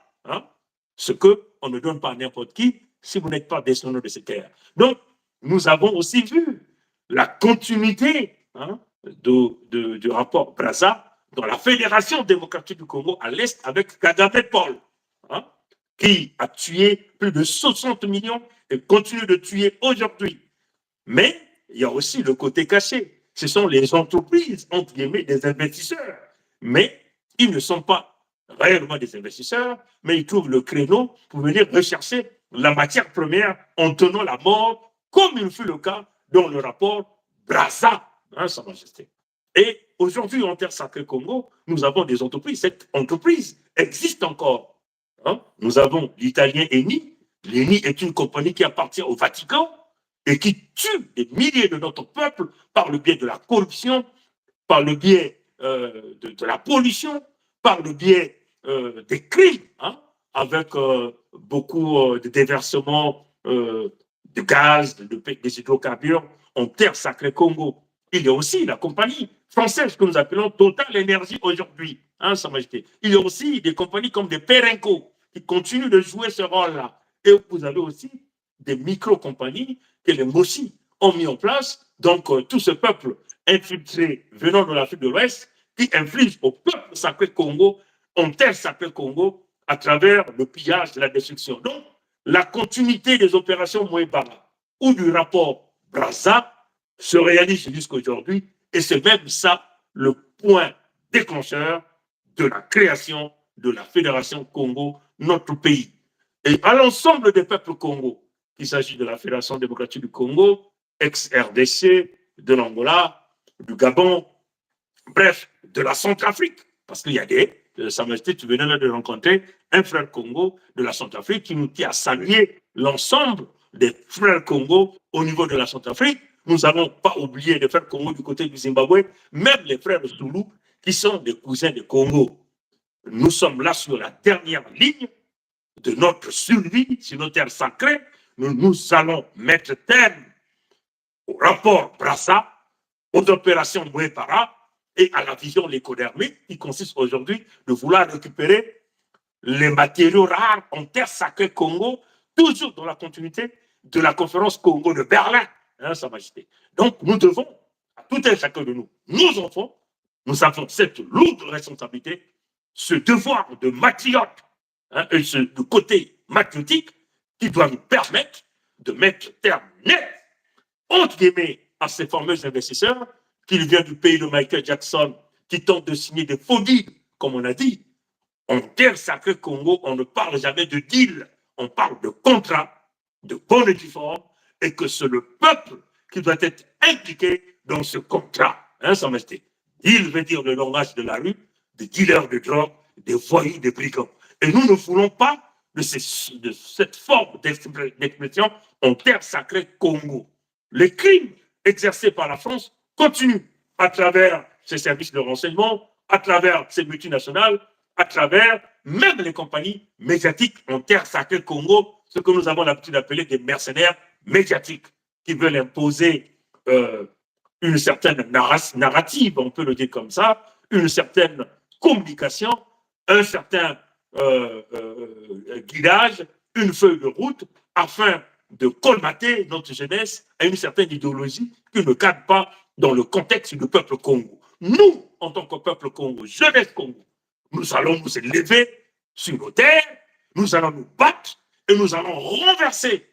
ce qu'on ne donne pas à n'importe qui si vous n'êtes pas descendant de ces terres. Donc, nous avons aussi vu la continuité du rapport Brazza dans la Fédération démocratique du Congo à l'Est avec Kagame Paul, qui a tué plus de 60 millions et continue de tuer aujourd'hui. Mais il y a aussi le côté caché. Ce sont les entreprises, entre guillemets, des investisseurs. Mais ils ne sont pas réellement des investisseurs, mais ils trouvent le créneau pour venir rechercher la matière première en tenant la mort, comme il fut le cas dans le rapport Brazza, Sa Majesté. Et aujourd'hui, en Terre Sacrée Congo, nous avons des entreprises. Cette entreprise existe encore. Nous avons l'italien Eni. L'Eni est une compagnie qui appartient au Vatican et qui tue des milliers de notre peuple par le biais de la corruption, par le biais de la pollution, par le biais des crimes, avec beaucoup de déversements de gaz, des hydrocarbures en Terre Sacrée Congo. Il y a aussi la compagnie française que nous appelons Total Énergie aujourd'hui, Sa Majesté. Il y a aussi des compagnies comme des Perenco qui continuent de jouer ce rôle-là. Et vous avez aussi des micro-compagnies que les Mossi ont mis en place. Donc, tout ce peuple infiltré venant de l'Afrique de l'Ouest qui inflige au peuple sacré Congo, en Terre Sacrée Congo, à travers le pillage et la destruction. Donc, la continuité des opérations Mouébara ou du rapport Brazza se réalise jusqu'à aujourd'hui, et c'est même ça le point déclencheur de la création de la Fédération Congo, notre pays. Et à l'ensemble des peuples Congo, qu'il s'agit de la Fédération démocratique du Congo, ex-RDC, de l'Angola, du Gabon, bref, de la Centrafrique, parce qu'il y a Sa Majesté, tu venais de rencontrer un frère Congo de la Centrafrique qui a salué l'ensemble des frères Congo au niveau de la Centrafrique. Nous n'allons pas oublier les frères Congo du côté du Zimbabwe, même les frères Zoulou, qui sont des cousins de Congo. Nous sommes là sur la dernière ligne de notre survie sur nos terres sacrées. Nous allons mettre terme au rapport Brazza, aux opérations Mouébara et à la vision lécodermique qui consiste aujourd'hui de vouloir récupérer les matériaux rares en terre sacrée Congo, toujours dans la continuité de la conférence Congo de Berlin, Sa Majesté. Donc, nous devons, à tout un chacun de nous, nos enfants, nous avons cette lourde responsabilité, ce devoir de matriote, et ce côté matriotique qui doit nous permettre de mettre terme net, entre guillemets, à ces fameux investisseurs, qu'ils viennent du pays de Michael Jackson, qui tentent de signer des faux deals, comme on a dit. En terre sacrée Congo, on ne parle jamais de deal, on parle de contrat, de bonne et due forme, et que c'est le peuple qui doit être impliqué dans ce contrat, Sa Majesté. Deal veut dire le langage de la rue, des dealers de drogue, des voyous, des brigands. Et nous ne voulons pas de cette forme d'expression en terre sacrée Congo. Les crimes exercés par la France continuent à travers ses services de renseignement, à travers ses multinationales, à travers même les compagnies médiatiques en terre sacrée Congo, ce que nous avons l'habitude d'appeler des mercenaires médiatiques qui veulent imposer une certaine narrative, on peut le dire comme ça, une certaine communication, un certain guidage, une feuille de route, afin de colmater notre jeunesse à une certaine idéologie qui ne cadre pas dans le contexte du peuple Congo. Nous, en tant que peuple Congo, jeunesse Congo, nous allons nous élever sur nos terres, nous allons nous battre et nous allons renverser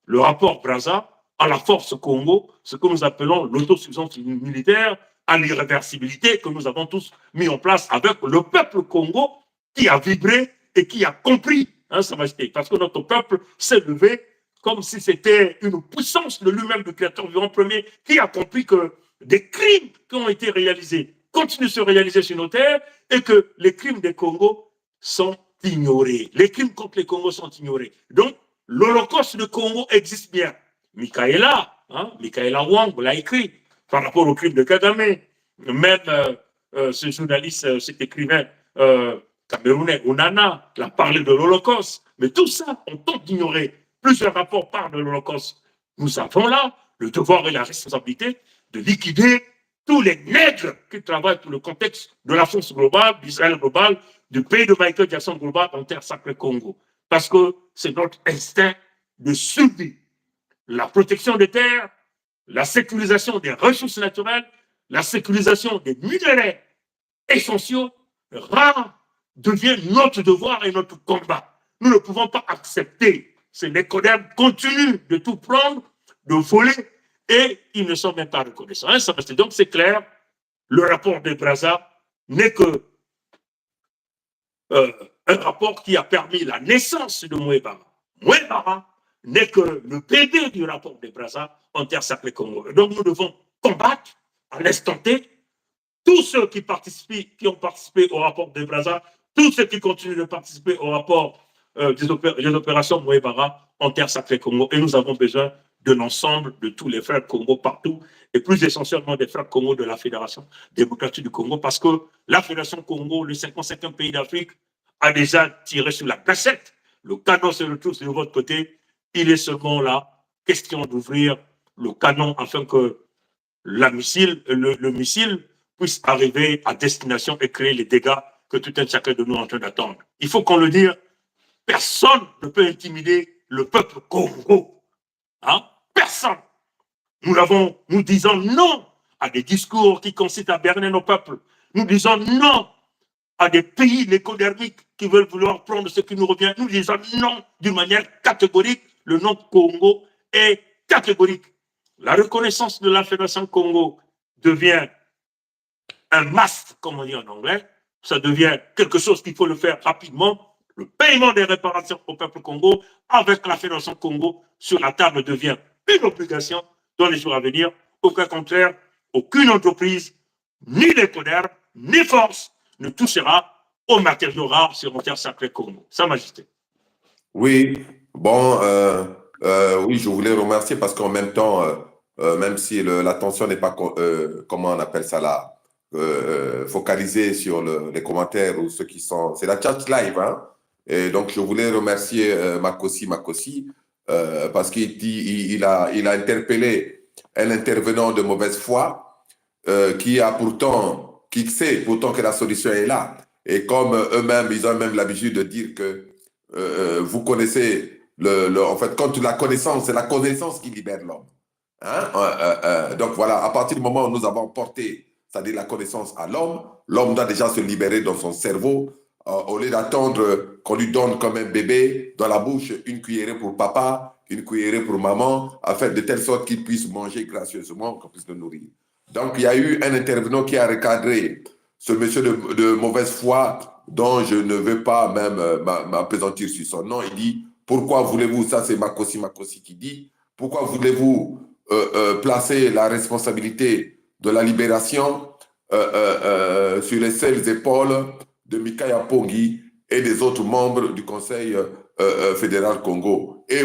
le rapport Brazza à la force Congo, ce que nous appelons l'autosuffisance militaire, à l'irréversibilité que nous avons tous mis en place avec le peuple Congo qui a vibré et qui a compris, Sa Majesté, parce que notre peuple s'est levé comme si c'était une puissance de lui-même, du créateur vivant premier, qui a compris que des crimes qui ont été réalisés continuent de se réaliser sur nos terres et que les crimes des Congo sont ignorés. Les crimes contre les Congos sont ignorés. Donc, l'Holocauste du Congo existe bien. Michaela Wang l'a écrit. par rapport au crime de Kagame. Même ce journaliste, cet écrivain camerounais, Onana, a parlé de l'Holocauste. Mais tout ça, on tente d'ignorer. Plusieurs rapports parlent de l'Holocauste. Nous avons là le devoir et la responsabilité de liquider tous les nègres qui travaillent pour le contexte de la France globale, d'Israël global, du pays de Michael Jackson global en terre sacrée Congo. Parce que c'est notre instinct de survie. La protection des terres, la sécurisation des ressources naturelles, la sécurisation des minerais essentiels, rares, devient notre devoir et notre combat. Nous ne pouvons pas accepter. Ces Nicodèmes continuent de tout prendre, de voler, et ils ne sont même pas reconnaissants. Donc c'est clair, le rapport de Brazza n'est que un rapport qui a permis la naissance de Mouébara. Mouébara n'est que le bébé du rapport de Brazza en terre sacrée Congo. Donc nous devons combattre à l'instant T tous ceux qui ont participé au rapport de Brazza, tous ceux qui continuent de participer au rapport des opérations Mouébara en terre sacrée Congo. Et nous avons besoin de l'ensemble de tous les frères Congo partout, et plus essentiellement des frères Congo de la Fédération démocratique du Congo, parce que la Fédération Congo, le 55e pays d'Afrique, a déjà tiré sur la cassette. Le canon se retrouve de votre côté. Il est seulement là, question d'ouvrir le canon afin que le missile puisse arriver à destination et créer les dégâts que tout un chacun de nous est en train d'attendre. Il faut qu'on le dise, personne ne peut intimider le peuple Congo. Hein? Personne. Nous disons non à des discours qui consistent à berner nos peuples. Nous disons non à des pays lécodermiques qui veulent vouloir prendre ce qui nous revient. Nous disons non d'une manière catégorique. Le nom Congo est catégorique. La reconnaissance de la Fédération Congo devient un must, comme on dit en anglais. Ça devient quelque chose qu'il faut le faire rapidement. Le paiement des réparations au peuple Congo avec la Fédération Congo sur la table devient une obligation dans les jours à venir. Au cas contraire, aucune entreprise, ni les podères, ni force ne touchera aux matériaux rares sur la terre sacrée Congo. Sa Majesté. Oui, bon, oui, je voulais remercier parce qu'en même temps, même si l'attention n'est pas, comment on appelle ça là, focalisée sur les commentaires ou ceux qui sont... C'est la chat live, hein? Et donc, je voulais remercier Makosi parce qu'il a interpellé un intervenant de mauvaise foi qui sait pourtant que la solution est là. Et comme eux-mêmes, ils ont même l'habitude de dire que vous connaissez, en fait, quand la connaissance, c'est la connaissance qui libère l'homme. Hein? Donc voilà, à partir du moment où nous avons porté, c'est-à-dire la connaissance à l'homme, l'homme doit déjà se libérer dans son cerveau, au lieu d'attendre qu'on lui donne comme un bébé dans la bouche une cuillerée pour papa, une cuillerée pour maman, afin de telle sorte qu'il puisse manger gracieusement, qu'on puisse le nourrir. Donc il y a eu un intervenant qui a recadré ce monsieur de mauvaise foi dont je ne veux pas même m'appesantir sur son nom. Il dit, pourquoi voulez-vous, ça c'est Makosi qui dit, pourquoi voulez-vous placer la responsabilité de la libération sur les seules épaules de Mikaya Pongi et des autres membres du Conseil fédéral Congo. Et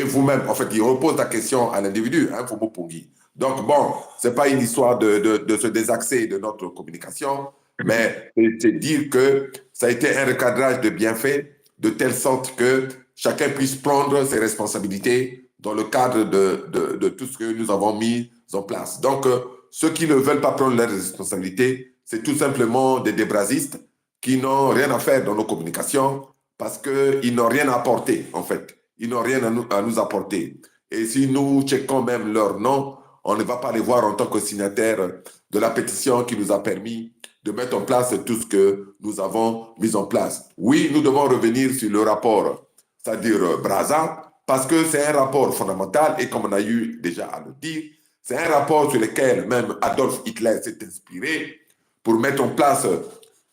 vous-même, en fait, il repose la question à l'individu, hein, Fomo Pongi. Donc, bon, ce n'est pas une histoire de se désaxer de notre communication, mais c'est dire que ça a été un recadrage de bienfaits de telle sorte que chacun puisse prendre ses responsabilités dans le cadre de tout ce que nous avons mis en place. Donc, ceux qui ne veulent pas prendre leurs responsabilités, c'est tout simplement des débrasistes qui n'ont rien à faire dans nos communications parce qu'ils n'ont rien à apporter, en fait. Ils n'ont rien à nous apporter. Et si nous checkons même leur nom, on ne va pas les voir en tant que signataires de la pétition qui nous a permis de mettre en place tout ce que nous avons mis en place. Oui, nous devons revenir sur le rapport, c'est-à-dire Brazza, parce que c'est un rapport fondamental et comme on a eu déjà à le dire, c'est un rapport sur lequel même Adolf Hitler s'est inspiré pour mettre en place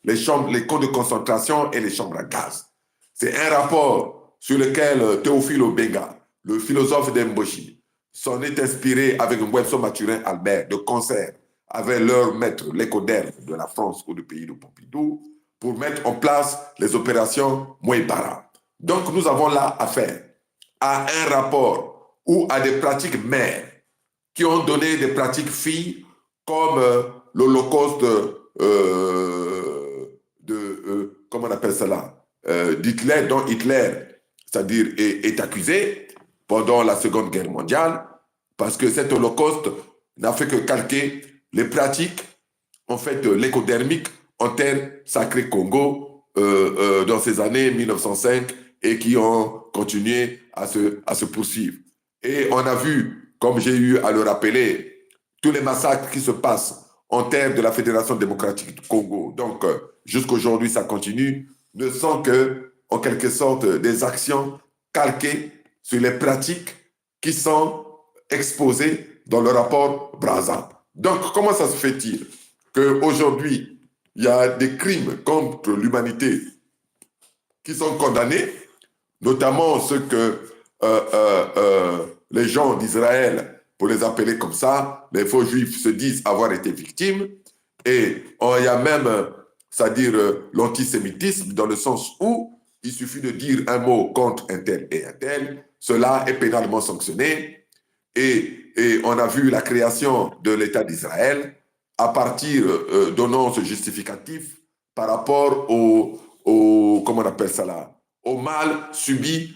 les camps de concentration et les chambres à gaz. C'est un rapport sur lequel Théophile Obenga, le philosophe d'Emboshi, s'en est inspiré avec Nguesson Mathurin Albert de concert avec leur maître, l'écoderme de la France ou du pays de Pompidou, pour mettre en place les opérations Mouébara. Donc nous avons là affaire à un rapport ou à des pratiques mères qui ont donné des pratiques filles comme l'Holocauste comment on appelle cela, d'Hitler, dont Hitler, c'est-à-dire est accusé pendant la Seconde Guerre mondiale, parce que cet Holocauste n'a fait que calquer les pratiques, en fait, l'écodermique en terre sacrée Congo dans ces années 1905 et qui ont continué à se poursuivre. Et on a vu, comme j'ai eu à le rappeler, tous les massacres qui se passent en terre de la Fédération démocratique du Congo. Donc, jusqu'aujourd'hui, ça continue, ne sont que, en quelque sorte, des actions calquées sur les pratiques qui sont exposées dans le rapport Brazza. Donc, comment ça se fait-il qu'aujourd'hui, il y a des crimes contre l'humanité qui sont condamnés, notamment ceux que les gens d'Israël, pour les appeler comme ça, les faux juifs se disent avoir été victimes, et il y a même, c'est-à-dire l'antisémitisme, dans le sens où il suffit de dire un mot contre un tel et un tel, cela est pénalement sanctionné, et on a vu la création de l'État d'Israël à partir donnant ce justificatif par rapport comment on appelle ça là, au mal subi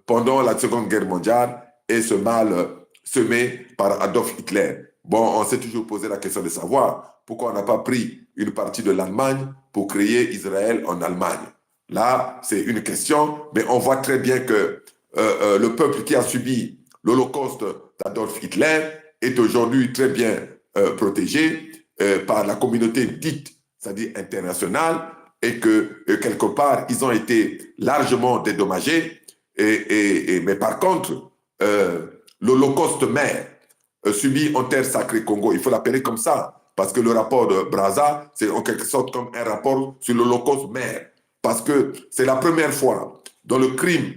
pendant la Seconde Guerre mondiale et ce mal semé par Adolf Hitler. Bon, on s'est toujours posé la question de savoir pourquoi on n'a pas pris une partie de l'Allemagne pour créer Israël en Allemagne. Là, c'est une question, mais on voit très bien que le peuple qui a subi l'Holocauste d'Adolf Hitler est aujourd'hui très bien protégé par la communauté dite, c'est-à-dire internationale, et que quelque part, ils ont été largement dédommagés. Mais par contre, l'Holocauste mère subi en terre sacrée Congo, il faut l'appeler comme ça, parce que le rapport de Brazza, c'est en quelque sorte comme un rapport sur l'Holocauste mère, parce que c'est la première fois dans le crime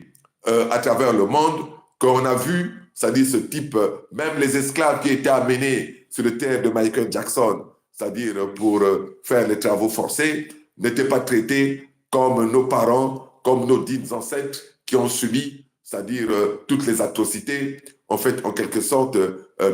à travers le monde qu'on a vu, c'est-à-dire ce type, même les esclaves qui étaient amenés sur le terre de Michael Jackson, c'est-à-dire pour faire les travaux forcés, n'étaient pas traités comme nos parents, comme nos dits ancêtres qui ont subi, c'est-à-dire toutes les atrocités, en fait, en quelque sorte,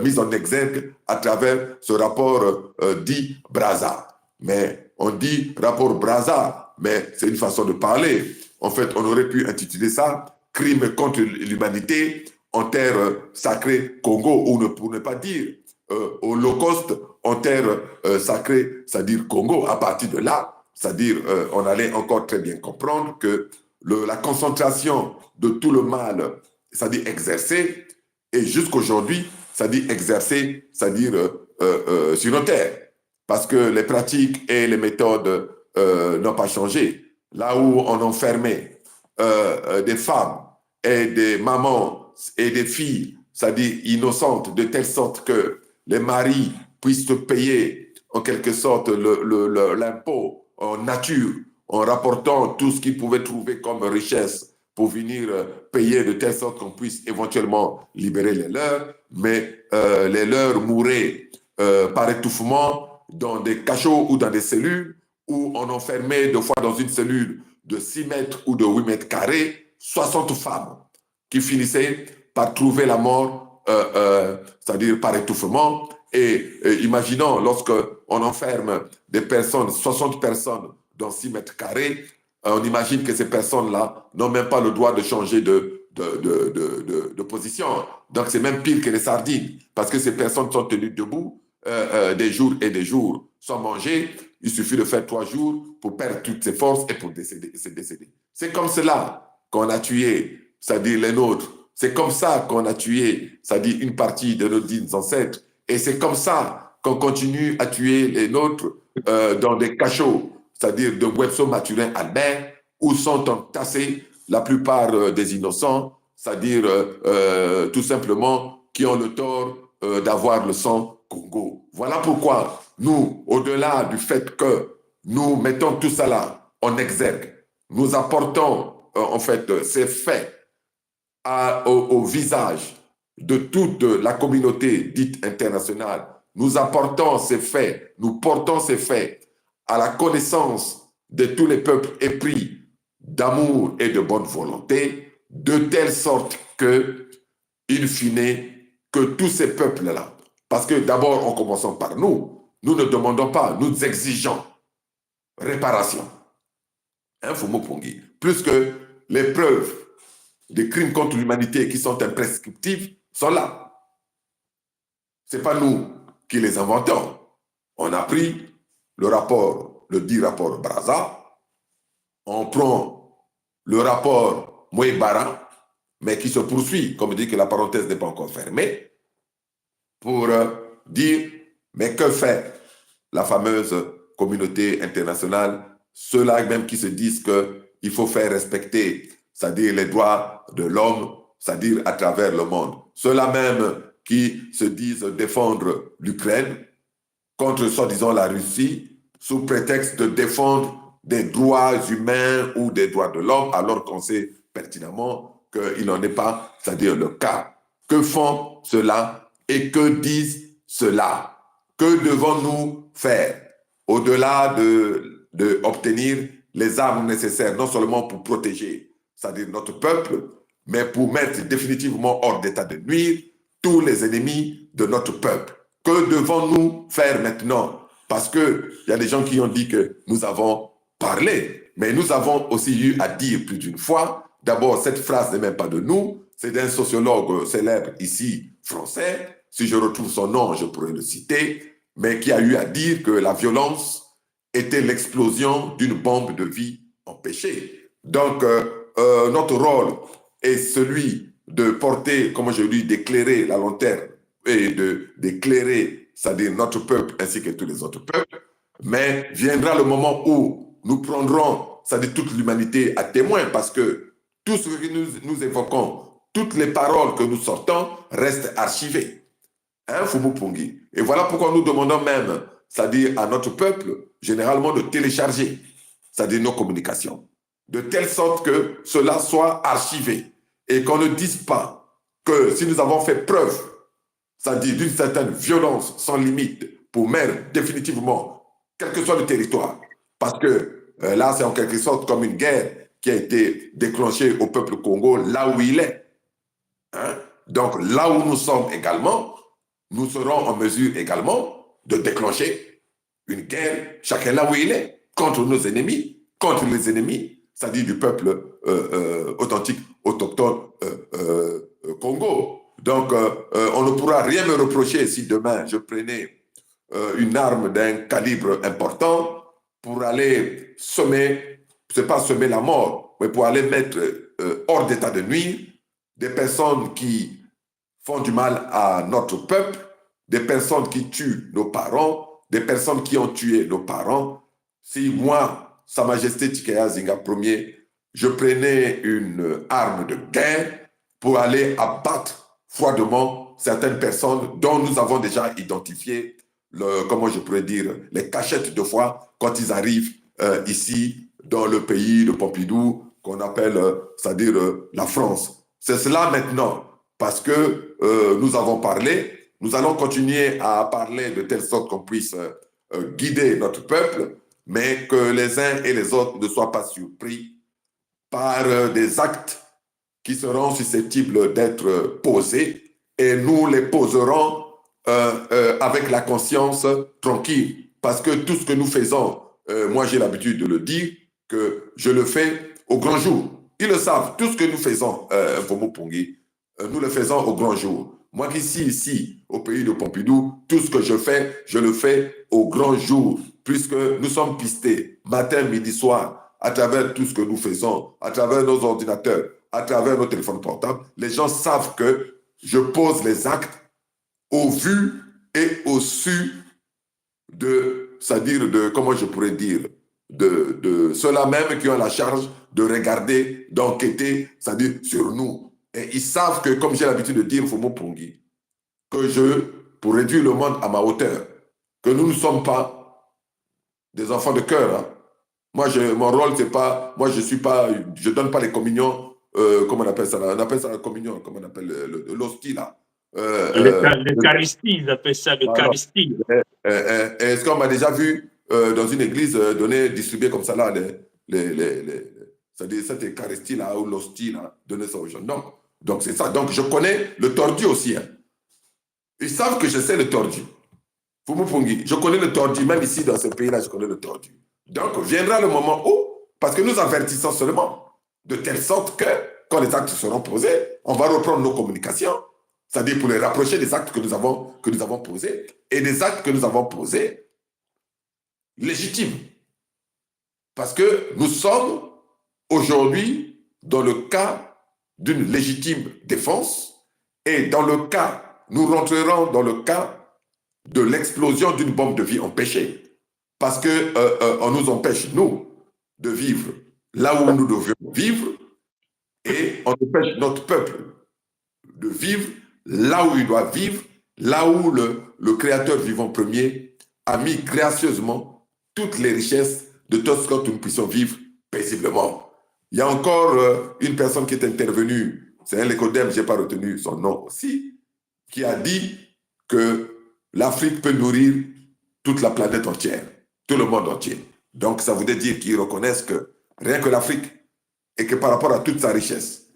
mises en exergue à travers ce rapport dit Brazza. Mais on dit rapport Brazza, mais c'est une façon de parler. En fait, on aurait pu intituler ça crime contre l'humanité en terre sacrée Congo, ou pour ne pas dire Holocauste en terre sacrée, c'est-à-dire Congo. À partir de là, c'est-à-dire on allait encore très bien comprendre que la concentration de tout le mal, c'est-à-dire exercé, et jusqu'aujourd'hui, c'est-à-dire exercé, c'est-à-dire sur nos terres. Parce que les pratiques et les méthodes n'ont pas changé. Là où on enfermait des femmes et des mamans et des filles, c'est-à-dire innocentes, de telle sorte que les maris puissent payer en quelque sorte l'impôt en nature, en rapportant tout ce qu'ils pouvaient trouver comme richesse pour venir payer de telle sorte qu'on puisse éventuellement libérer les leurs, mais les leurs mouraient par étouffement dans des cachots ou dans des cellules, où on enfermait deux fois dans une cellule de 6 mètres ou de 8 mètres carrés 60 femmes qui finissaient par trouver la mort, c'est-à-dire par étouffement. Et imaginons, lorsqu'on enferme des personnes, 60 personnes dans 6 mètres carrés, on imagine que ces personnes-là n'ont même pas le droit de changer de position. Donc c'est même pire que les sardines, parce que ces personnes sont tenues debout des jours et des jours sans manger. Il suffit de faire 3 jours pour perdre toutes ses forces et pour décéder. C'est comme cela qu'on a tué, c'est-à-dire les nôtres. C'est comme ça qu'on a tué, c'est-à-dire une partie de nos dignes ancêtres. Et c'est comme ça qu'on continue à tuer les nôtres dans des cachots, c'est-à-dire de Webso Mathurin Albert, où sont entassés la plupart des innocents, c'est-à-dire tout simplement qui ont le tort d'avoir le sang Congo. Voilà pourquoi nous, au-delà du fait que nous mettons tout ça là en exergue, nous apportons en fait ces faits au visage de toute la communauté dite internationale. Nous apportons ces faits, nous portons ces faits à la connaissance de tous les peuples épris d'amour et de bonne volonté, de telle sorte que, in fine, que tous ces peuples-là, parce que d'abord, en commençant par nous, nous ne demandons pas, nous exigeons réparation. Fumo Pongi. Plus que les preuves des crimes contre l'humanité qui sont imprescriptibles sont là. Ce n'est pas nous qui les inventons. On a pris le rapport, le dit rapport Brazza, on prend le rapport Mouébara, mais qui se poursuit, comme dit que la parenthèse n'est pas encore fermée, pour dire, mais que fait la fameuse communauté internationale, ceux-là même qui se disent qu'il faut faire respecter, c'est-à-dire les droits de l'homme, c'est-à-dire à travers le monde. Ceux-là même qui se disent défendre l'Ukraine contre, soi-disant, la Russie, sous prétexte de défendre des droits humains ou des droits de l'homme, alors qu'on sait pertinemment qu'il n'en est pas, c'est-à-dire le cas. Que font ceux-là et que disent ceux-là? Que devons-nous faire au-delà d'obtenir les armes nécessaires, non seulement pour protéger, c'est-à-dire notre peuple, mais pour mettre définitivement hors d'état de nuire tous les ennemis de notre peuple? Que devons-nous faire maintenant? Parce qu'il y a des gens qui ont dit que nous avons parlé, mais nous avons aussi eu à dire plus d'une fois. D'abord, cette phrase n'est même pas de nous, c'est d'un sociologue célèbre ici, français. Si je retrouve son nom, je pourrais le citer, mais qui a eu à dire que la violence était l'explosion d'une bombe de vie empêchée. Donc, notre rôle est celui de porter, comme je dis, d'éclairer la lanterne et d'éclairer, c'est-à-dire notre peuple ainsi que tous les autres peuples. Mais viendra le moment où nous prendrons, c'est-à-dire toute l'humanité à témoin, parce que tout ce que nous évoquons, toutes les paroles que nous sortons restent archivées. Fumu Pongi. Et voilà pourquoi nous demandons même, c'est-à-dire à notre peuple, généralement de télécharger, c'est-à-dire nos communications, de telle sorte que cela soit archivé et qu'on ne dise pas que si nous avons fait preuve, c'est-à-dire d'une certaine violence sans limite pour mettre définitivement, quel que soit le territoire, parce que là, c'est en quelque sorte comme une guerre qui a été déclenchée au peuple Congo, là où il est. Donc, là où nous sommes également, nous serons en mesure également de déclencher une guerre, chacun là où il est, contre nos ennemis, contre les ennemis, c'est-à-dire du peuple authentique, autochtone Congo. Donc, on ne pourra rien me reprocher si demain je prenais une arme d'un calibre important pour aller semer, c'est pas semer la mort, mais pour aller mettre hors d'état de nuire des personnes qui font du mal à notre peuple, des personnes qui tuent nos parents, des personnes qui ont tué nos parents. Si moi, Sa Majesté Tikaya Zinga Ier, je prenais une arme de guerre pour aller abattre froidement certaines personnes dont nous avons déjà identifié, comment je pourrais dire, les cachettes de foi quand ils arrivent ici dans le pays de Pompidou, qu'on appelle, c'est-à-dire la France. C'est cela maintenant, parce que nous avons parlé, nous allons continuer à parler de telle sorte qu'on puisse guider notre peuple, mais que les uns et les autres ne soient pas surpris par des actes qui seront susceptibles d'être posés, et nous les poserons avec la conscience tranquille, parce que tout ce que nous faisons, moi j'ai l'habitude de le dire, que je le fais au grand jour. Ils le savent, tout ce que nous faisons, Fomo Pongi, nous le faisons au grand jour. Moi qui suis ici, au pays de Pompidou, tout ce que je le fais au grand jour, puisque nous sommes pistés matin, midi, soir, à travers tout ce que nous faisons, à travers nos ordinateurs, à travers nos téléphones portables. Les gens savent que je pose les actes au vu et au su de, c'est-à-dire de, comment je pourrais dire, de ceux-là même qui ont la charge de regarder, d'enquêter, c'est-à-dire sur nous. Et ils savent que, comme j'ai l'habitude de dire, Fomo Pongi, que pour réduire le monde à ma hauteur, que nous ne sommes pas des enfants de cœur. Hein. Moi, mon rôle, c'est pas, moi, je donne pas les communions, comment on appelle ça, la communion, comment on appelle l'hostie, là. L'Eucharistie, ils appellent ça l'Eucharistie. Est-ce qu'on m'a déjà vu dans une église distribuer comme ça, là, c'est-à-dire cette Eucharistie, là, ou l'hostie, là, donner ça aux gens? Non. Donc, c'est ça. Donc, je connais le tordu aussi. Hein. Ils savent que je sais le tordu. Fumupungi, je connais le tordu, même ici dans ce pays-là, je connais le tordu. Donc, viendra le moment où, parce que nous avertissons seulement, de telle sorte que, quand les actes seront posés, on va reprendre nos communications, c'est-à-dire pour les rapprocher des actes que nous avons posés, et des actes que nous avons posés légitimes. Parce que nous sommes aujourd'hui dans le cas d'une légitime défense, et dans le cas, nous rentrerons dans le cas de l'explosion d'une bombe de vie empêchée. Parce qu'on nous empêche, nous, de vivre là où nous devions vivre, et on empêche notre peuple de vivre là où il doit vivre, là où le Créateur vivant premier a mis gracieusement toutes les richesses de tout ce que nous puissions vivre paisiblement. Il y a encore une personne qui est intervenue, c'est un Lécodème, je n'ai pas retenu son nom aussi, qui a dit que l'Afrique peut nourrir toute la planète entière, tout le monde entier. Donc, ça voudrait dire qu'ils reconnaissent que rien que l'Afrique, et que par rapport à toute sa richesse,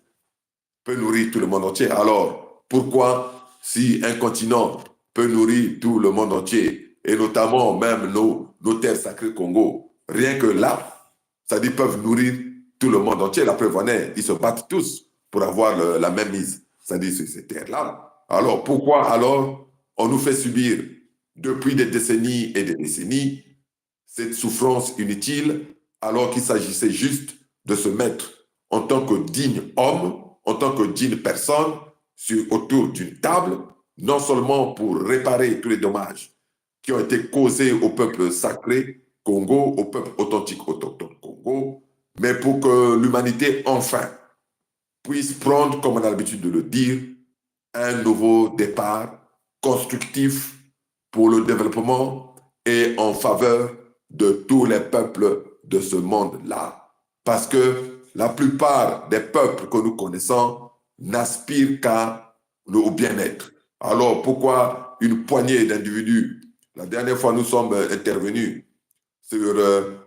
peut nourrir tout le monde entier. Alors, pourquoi, si un continent peut nourrir tout le monde entier, et notamment même nos terres sacrées Congo, rien que là, ça dit peuvent nourrir tout le monde entier. La preuve en est, ils se battent tous pour avoir la même mise, c'est-à-dire sur ces terres-là. Alors, pourquoi alors on nous fait subir depuis des décennies et des décennies cette souffrance inutile, alors qu'il s'agissait juste de se mettre en tant que digne homme, en tant que digne personne, autour d'une table, non seulement pour réparer tous les dommages qui ont été causés au peuple sacré Congo, au peuple authentique autochtone Congo, mais pour que l'humanité, enfin, puisse prendre, comme on a l'habitude de le dire, un nouveau départ constructif pour le développement et en faveur de tous les peuples de ce monde-là. Parce que la plupart des peuples que nous connaissons n'aspirent qu'à au bien-être. Alors pourquoi une poignée d'individus? La dernière fois, nous sommes intervenus sur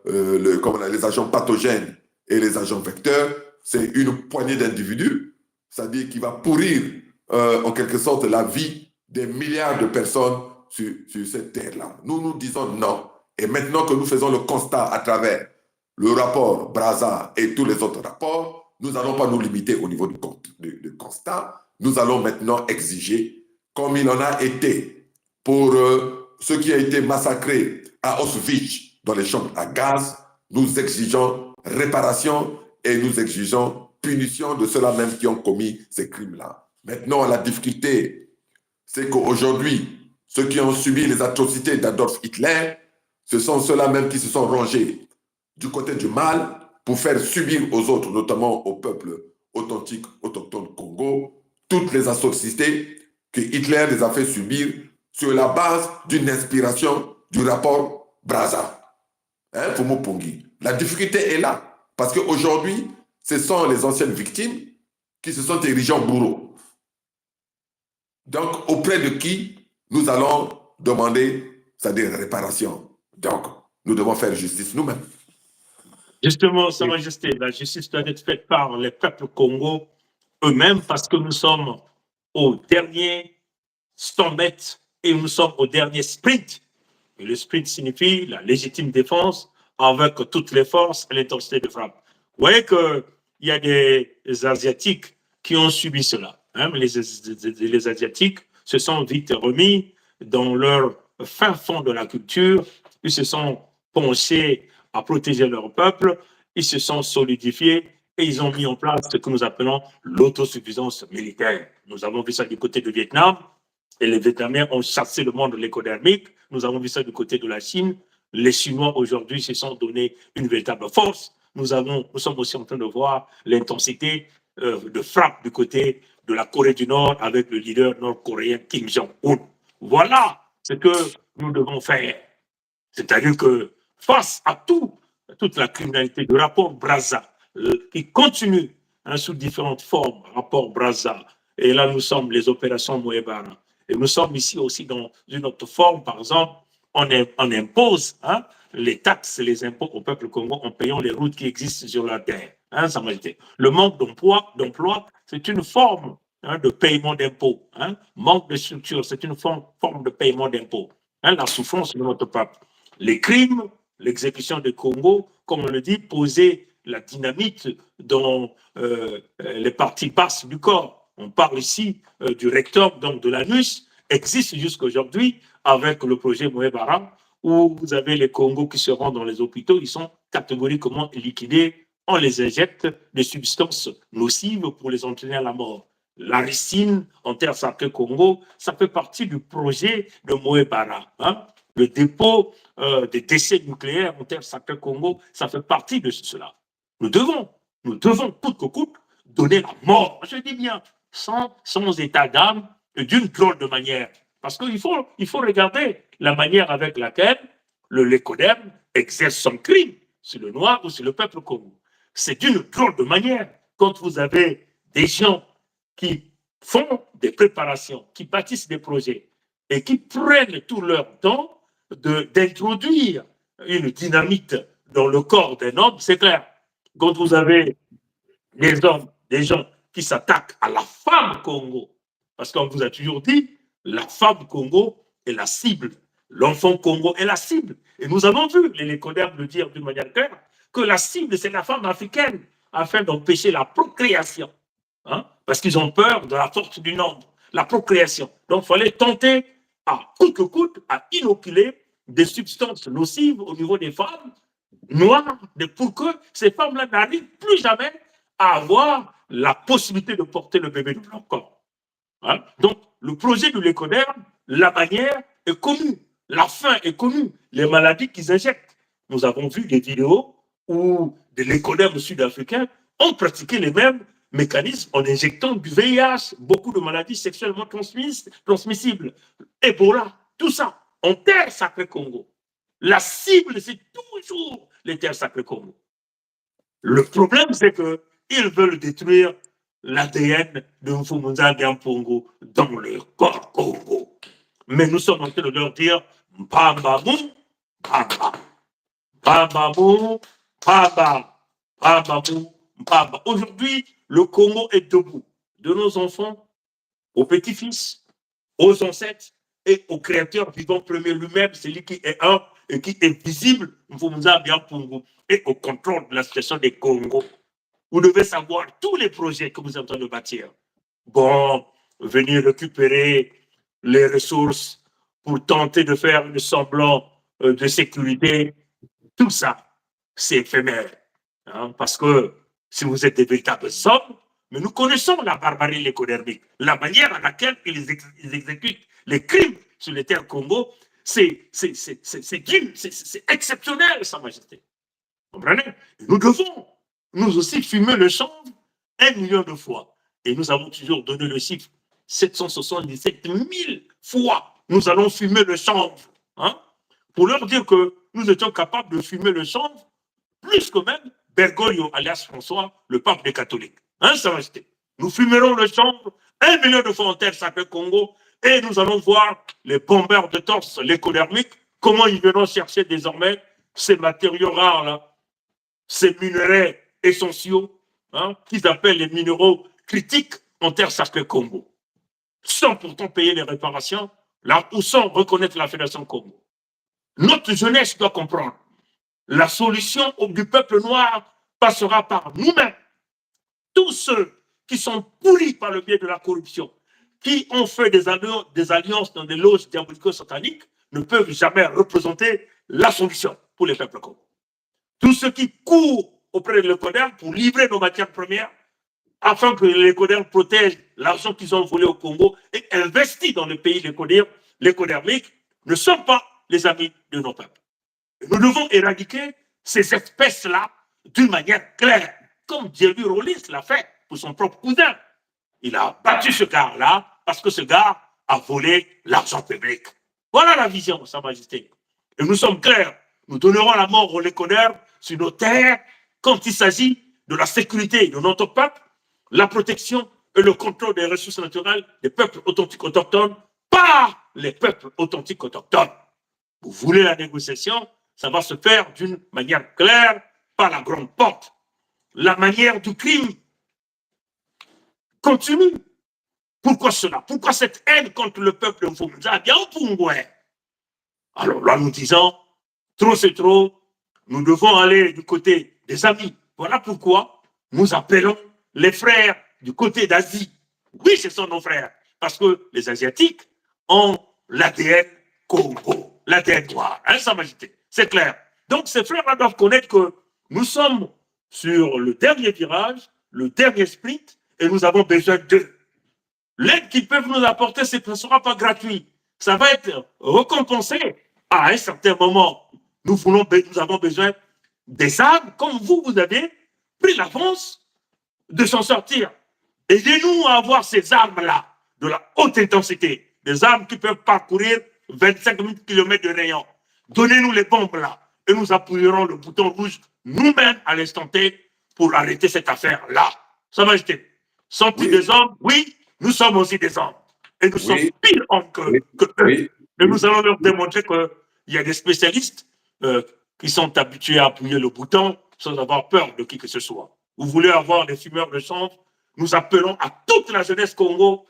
les agents pathogènes et les agents vecteurs. C'est une poignée d'individus, c'est-à-dire qui va pourrir en quelque sorte la vie des milliards de personnes sur cette terre-là. Nous disons non. Et maintenant que nous faisons le constat à travers le rapport Brazza et tous les autres rapports, nous n'allons pas nous limiter au niveau du constat. Nous allons maintenant exiger, comme il en a été pour ceux qui ont été massacrés à Auschwitz dans les chambres à gaz, nous exigeons réparation et nous exigeons punition de ceux-là même qui ont commis ces crimes-là. Maintenant, la difficulté, c'est qu'aujourd'hui, ceux qui ont subi les atrocités d'Adolf Hitler, ce sont ceux-là même qui se sont rangés du côté du mal pour faire subir aux autres, notamment au peuple authentique, autochtone Congo, toutes les atrocités que Hitler les a fait subir sur la base d'une inspiration du rapport Brazza. Hein, Fumupungi. La difficulté est là, parce qu'aujourd'hui, ce sont les anciennes victimes qui se sont érigées en bourreaux. Donc, auprès de qui nous allons demander, c'est-à-dire réparation. Donc, nous devons faire justice nous-mêmes. Justement, Sa Majesté, la justice doit être faite par les peuples Congo eux-mêmes parce que nous sommes au dernier 100 mètres et nous sommes au dernier sprint. Et le sprint signifie la légitime défense avec toutes les forces et l'intensité de frappe. Vous voyez qu'il y a des Asiatiques qui ont subi cela. Hein? Les Asiatiques se sont vite remis dans leur fin fond de la culture. Ils se sont penchés à protéger leur peuple. Ils se sont solidifiés et ils ont mis en place ce que nous appelons l'autosuffisance militaire. Nous avons vu ça du côté du Vietnam. Et les Vietnamiens ont chassé le monde l'économique. Nous avons vu ça du côté de la Chine. Les Chinois aujourd'hui se sont donné une véritable force. Nous sommes aussi en train de voir l'intensité de frappe du côté de la Corée du Nord avec le leader nord-coréen Kim Jong-un. Voilà ce que nous devons faire. C'est-à-dire que face à toute la criminalité du rapport Brazza, qui continue sous différentes formes, rapport Brazza, et là nous sommes les opérations Moebana. Et nous sommes ici aussi dans une autre forme, par exemple, on impose les taxes et les impôts au peuple congolais en payant les routes qui existent sur la terre. Le manque d'emploi, c'est une forme de paiement d'impôts. Manque de structure, c'est une forme de paiement d'impôts. La souffrance de notre peuple. Les crimes, l'exécution du Congo, comme on le dit, poser la dynamite dans les parties basses du corps. On parle ici du rectum, donc de l'anus, existe jusqu'à aujourd'hui avec le projet Moebara, où vous avez les Congos qui se rendent dans les hôpitaux, ils sont catégoriquement liquidés, on les injecte des substances nocives pour les entraîner à la mort. La ricine en terre sacrée Congo, ça fait partie du projet de Moebara. Le dépôt des déchets nucléaires en terre sacrée Congo, ça fait partie de cela. Nous devons coûte que coûte, donner la mort, je dis bien, sans état d'âme, d'une drôle de manière. Parce qu'il faut regarder la manière avec laquelle le Lécodème exerce son crime sur le noir ou sur le peuple Congo. C'est d'une drôle de manière. Quand vous avez des gens qui font des préparations, qui bâtissent des projets et qui prennent tout leur temps d'introduire une dynamite dans le corps d'un homme, c'est clair. Quand vous avez des gens qui s'attaquent à la femme Congo, parce qu'on vous a toujours dit, la femme Congo est la cible, l'enfant Congo est la cible. Et nous avons vu les Lécodères le dire d'une manière claire, que la cible, c'est la femme africaine, afin d'empêcher la procréation. Parce qu'ils ont peur de la force du nombre, la procréation. Donc, il fallait tenter, à coûte que coûte, à inoculer des substances nocives au niveau des femmes noires, pour que ces femmes-là n'arrivent plus jamais à avoir la possibilité de porter le bébé dans leur corps. Donc, le projet de l'écoderme, la manière est connue, la fin est connue, les maladies qu'ils injectent. Nous avons vu des vidéos où des l'écodermes sud-africains ont pratiqué les mêmes mécanismes en injectant du VIH, beaucoup de maladies sexuellement transmissibles, Ebola, tout ça, en terre sacrée Congo. La cible, c'est toujours les terres sacrées Congo. Le problème, c'est qu'ils veulent détruire l'ADN de Mfumunza Gampongo dans leur corps Congo. Mais nous sommes en train de leur dire Bambamou, Bamba. Bambamou, Bamba. Bambamou, Bamba. Aujourd'hui, le Congo est debout. De nos enfants aux petits-fils, aux ancêtres et au créateur vivant premier lui-même, celui qui est un et qui est visible, Mfumunza Gampongo, et au contrôle de la situation des Congo. Vous devez savoir tous les projets que vous êtes en train de bâtir. Bon, venir récupérer les ressources pour tenter de faire un semblant de sécurité, tout ça, c'est éphémère. Parce que si vous êtes des véritables hommes, mais nous connaissons la barbarie lécodermique, la manière à laquelle ils exécutent les crimes sur les terres Congo, c'est exceptionnel, Sa Majesté. Vous comprenez? Nous devons nous aussi fumer le chanvre 1 million de fois. Et nous avons toujours donné le chiffre 777 000 fois. Nous allons fumer le chanvre. Pour leur dire que nous étions capables de fumer le chanvre plus que même Bergoglio, alias François, le pape des catholiques. Ça va rester. Nous fumerons le chanvre 1 million de fois en terre sacrée Congo et nous allons voir les bombeurs de torse, l'écodermique, comment ils viendront chercher désormais ces matériaux rares-là, ces minerais essentiaux, qu'ils appellent les minéraux critiques en terre sacrée Congo, sans pourtant payer les réparations, là où sans reconnaître la Fédération Congo. Notre jeunesse doit comprendre, la solution du peuple noir passera par nous-mêmes. Tous ceux qui sont pourris par le biais de la corruption, qui ont fait des alliances dans des loges diabolico-sataniques, ne peuvent jamais représenter la solution pour les peuples congolais. Tous ceux qui courent auprès de l'Écoderme pour livrer nos matières premières, afin que l'Écoderme protège l'argent qu'ils ont volé au Congo et investi dans le pays l'écodermique, ne sont pas les amis de nos peuples. Nous devons éradiquer ces espèces-là d'une manière claire, comme Jerry Rollins l'a fait pour son propre cousin. Il a battu ce gars-là parce que ce gars a volé l'argent public. Voilà la vision, Sa Majesté. Et nous sommes clairs. Nous donnerons la mort aux Léconnaires sur nos terres quand il s'agit de la sécurité de notre peuple, la protection et le contrôle des ressources naturelles des peuples authentiques autochtones par les peuples authentiques autochtones. Vous voulez la négociation, ça va se faire d'une manière claire par la grande porte. La manière du crime continue. Pourquoi cela? Pourquoi cette haine contre le peuple Mfumza? Bien Pungwe. Alors là, nous disons, trop c'est trop, nous devons aller du côté des amis. Voilà pourquoi nous appelons les frères du côté d'Asie. Oui, ce sont nos frères, parce que les Asiatiques ont l'ADN Congo, l'ADN noir, hein, Sa Majesté, c'est clair. Donc ces frères-là doivent connaître que nous sommes sur le dernier virage, le dernier sprint, et nous avons besoin d'eux. L'aide qu'ils peuvent nous apporter, ce ne sera pas gratuit. Ça va être récompensé à un certain moment. Nous avons besoin des armes, comme vous avez pris l'avance de s'en sortir. Aidez-nous à avoir ces armes-là, de la haute intensité, des armes qui peuvent parcourir 25 000 km de rayon. Donnez-nous les bombes là, et nous appuierons le bouton rouge nous-mêmes à l'instant T pour arrêter cette affaire-là. Ça va jeter. Sont-ils des hommes? Oui, nous sommes aussi des hommes. Et nous sommes pire hommes que eux. Et nous allons leur démontrer qu'il y a des spécialistes qui sont habitués à appuyer le bouton sans avoir peur de qui que ce soit. Vous voulez avoir des fumeurs de chanvre? Nous appelons à toute la jeunesse Congo,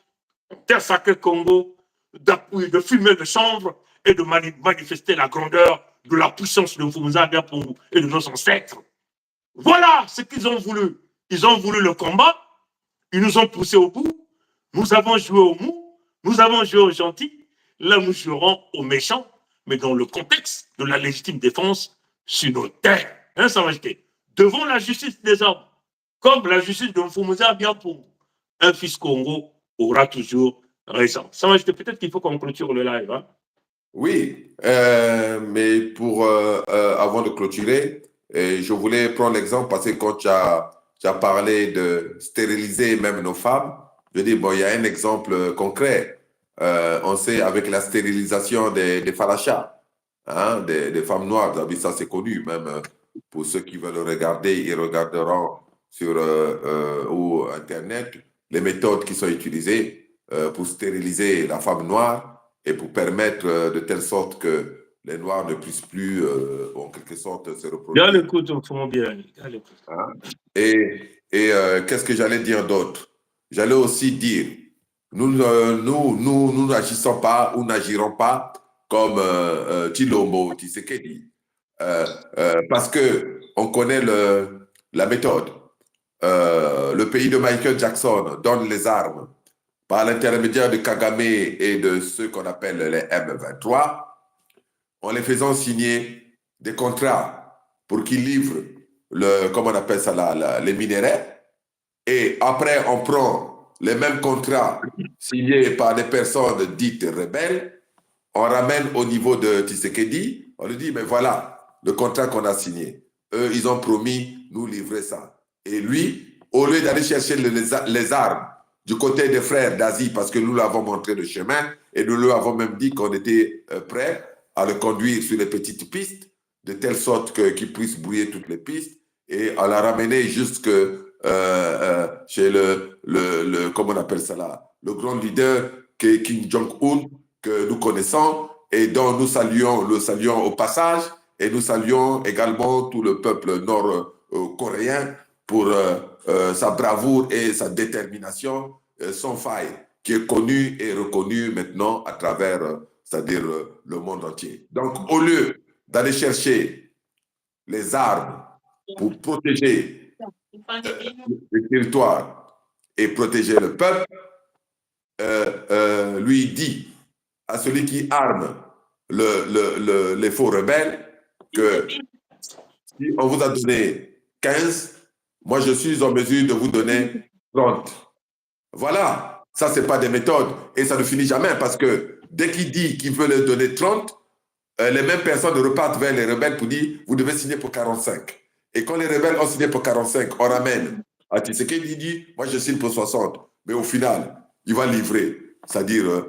Terre Sacrée Congo, d'appuyer, de fumer de chanvre et de manifester la grandeur de la puissance de Mfumza Biapungu et de nos ancêtres. Voilà ce qu'ils ont voulu. Ils ont voulu le combat, ils nous ont poussés au bout, nous avons joué au mou, nous avons joué aux gentils, là nous jouerons aux méchants, mais dans le contexte de la légitime défense sur nos terres. Hein, Sa Majesté, devant la justice des hommes, comme la justice de Mfumza Biapungu, un fils Congo aura toujours raison. Sa Majesté, peut-être qu'il faut qu'on clôture le live. Hein? Oui, mais avant de clôturer, je voulais prendre l'exemple parce que quand tu as parlé de stériliser même nos femmes, je dis, bon, il y a un exemple concret. On sait avec la stérilisation des falachas, hein, des femmes noires, ça c'est connu, même pour ceux qui veulent regarder, ils regarderont sur ou Internet les méthodes qui sont utilisées pour stériliser la femme noire et pour permettre de telle sorte que les Noirs ne puissent plus, en quelque sorte, se reproduire. Bien l'écoute, on fait bien. Hein? Et qu'est-ce que j'allais dire d'autre? J'allais aussi dire, nous n'agissons pas ou n'agirons pas comme Chilombo, Tshisekedi, parce qu'on connaît la méthode. Le pays de Michael Jackson donne les armes par l'intermédiaire de Kagame et de ceux qu'on appelle les M23, en les faisant signer des contrats pour qu'ils livrent comment on appelle ça, les minéraux. Et après, on prend les mêmes contrats signés par des personnes dites rebelles, on ramène au niveau de Tshisekedi, on lui dit, mais voilà, le contrat qu'on a signé. Eux, ils ont promis nous livrer ça. Et lui, au lieu d'aller chercher les armes du côté des frères d'Asie, parce que nous l'avons montré le chemin, et nous lui avons même dit qu'on était prêts à le conduire sur les petites pistes, de telle sorte qu'il puisse brouiller toutes les pistes, et à la ramener jusque chez comment on appelle ça là, le grand leader qui est Kim Jong-un, que nous connaissons et dont nous le saluons au passage, et nous saluons également tout le peuple nord-coréen pour sa bravoure et sa détermination sans faille, qui est connu et reconnu maintenant à travers, c'est-à-dire le monde entier. Donc, au lieu d'aller chercher les armes pour protéger le territoire et protéger le peuple, lui dit à celui qui arme les faux rebelles que si on vous a donné 15, moi je suis en mesure de vous donner 30. Voilà, ça c'est pas des méthodes et ça ne finit jamais parce que dès qu'il dit qu'il veut leur donner 30, les mêmes personnes repartent vers les rebelles pour dire vous devez signer pour 45. Et quand les rebelles ont signé pour 45, on ramène à Tshisekedi, dit moi je signe pour 60. Mais au final, il va livrer, c'est-à-dire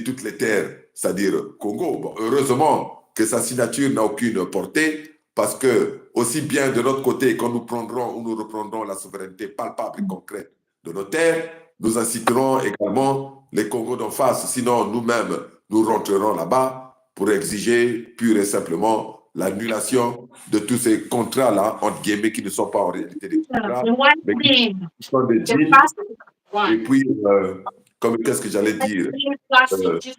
toutes les terres, c'est-à-dire Congo. Bon, heureusement que sa signature n'a aucune portée parce que aussi bien de notre côté, quand nous prendrons ou nous reprendrons la souveraineté palpable et concrète de nos terres, nous inciterons également les Congos d'en face. Sinon, nous-mêmes, nous rentrerons là-bas pour exiger pure et simplement l'annulation de tous ces contrats-là, entre guillemets, qui ne sont pas en réalité des contrats, mais qui sont des deals Et puis, comme qu'est-ce que j'allais dire, euh, qui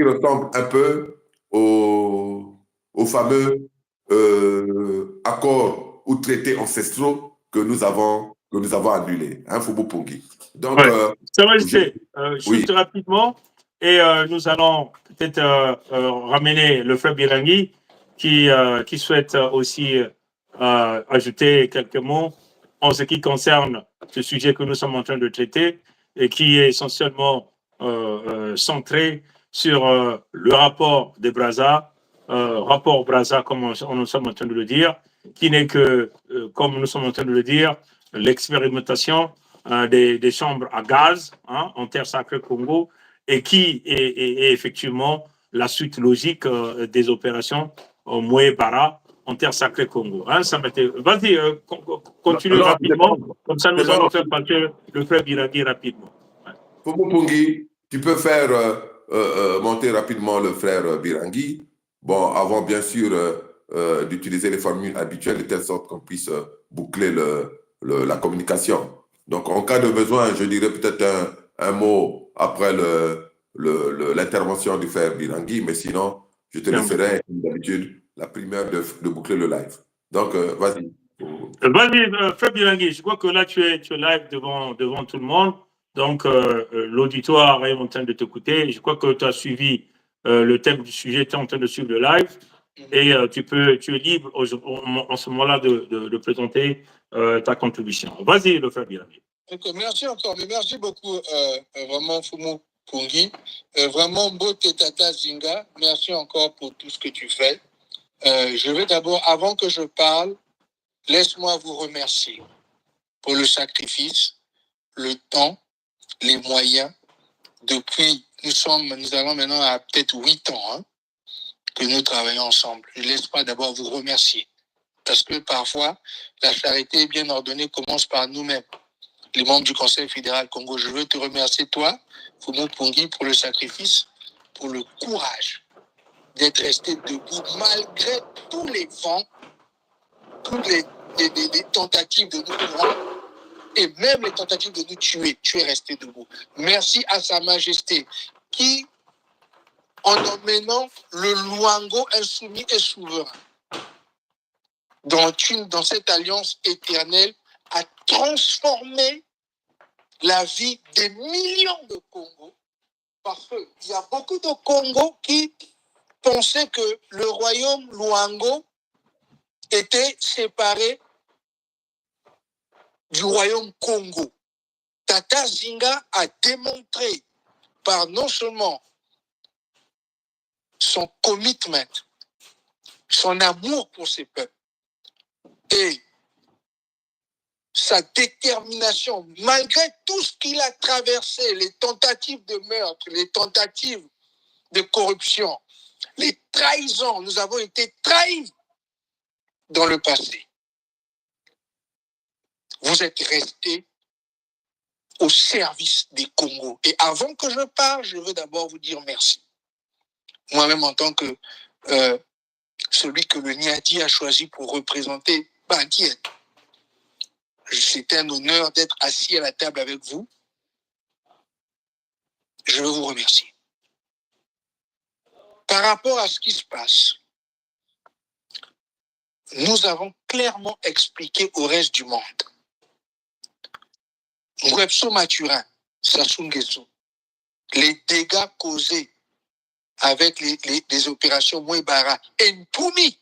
ressemble un peu aux fameux accords ou traités ancestraux que nous avons annulés, hein, Fobo Pongi. Donc, Ouais. Ça va je- rester. oui, Juste rapidement, et nous allons peut-être ramener le frère Birangui qui souhaite aussi ajouter quelques mots en ce qui concerne ce sujet que nous sommes en train de traiter et qui est essentiellement centré sur le rapport de Brazza, rapport Brazza comme nous sommes en train de le dire, qui n'est que, comme nous sommes en train de le dire, l'expérimentation des chambres à gaz en terre sacrée Congo et qui est effectivement la suite logique des opérations au Moé-Bara en terre sacrée Congo. Vas-y, continue non, rapidement, comme ça c'est nous allons bon. faire passer le frère Biragui rapidement. Ouais. Fobo Pongi, tu peux faire monter rapidement le frère Birangui. Bon, avant bien sûr d'utiliser les formules habituelles de telle sorte qu'on puisse boucler la communication. Donc, en cas de besoin, je dirais peut-être un mot après l'intervention du frère Birangui, mais sinon, je te Bien. laisserai, comme d'habitude, la primeur de boucler le live. Donc, vas-y. Vas-y, frère Birangui, je crois que là, tu es live devant tout le monde. Donc, l'auditoire est en train de t'écouter. Je crois que tu as suivi le thème du sujet, tu es en train de suivre le live. Et tu es libre en ce moment-là de présenter ta contribution. Vas-y, le frère Birangui. Merci encore, mais merci beaucoup, vraiment, Fumo Pungi. Vraiment, Bote Tata Zinga, merci encore pour tout ce que tu fais. Je vais d'abord, avant que je parle, laisse-moi vous remercier pour le sacrifice, le temps, les moyens. Depuis, nous allons maintenant à peut-être 8 ans que nous travaillons ensemble. Je ne laisse pas d'abord vous remercier. Parce que parfois, la charité bien ordonnée commence par nous-mêmes, les membres du Conseil fédéral Congo. Je veux te remercier, toi, Fumo Pungi, pour le sacrifice, pour le courage d'être resté debout malgré tous les vents, toutes les tentatives de nous prendre et même les tentatives de nous tuer. Tu es resté debout. Merci à Sa Majesté qui, en emmenant le Luango insoumis et souverain dans cette alliance éternelle, a transformé la vie des millions de Congos, parce qu'il y a beaucoup de Congos qui pensaient que le royaume Luango était séparé du royaume Congo. Tata Zinga a démontré par non seulement son commitment, son amour pour ses peuples et sa détermination, malgré tout ce qu'il a traversé, les tentatives de meurtre, les tentatives de corruption, les trahisons. Nous avons été trahis dans le passé. Vous êtes restés au service des Congos. Et avant que je parle, je veux d'abord vous dire merci. Moi-même, en tant que celui que le Niadi a choisi pour représenter Banquier, c'était un honneur d'être assis à la table avec vous. Je veux vous remercier. Par rapport à ce qui se passe, nous avons clairement expliqué au reste du monde. Ngwepso Maturin, Sassou Nguesso, les dégâts causés avec les opérations Mouébara et Ntoumi,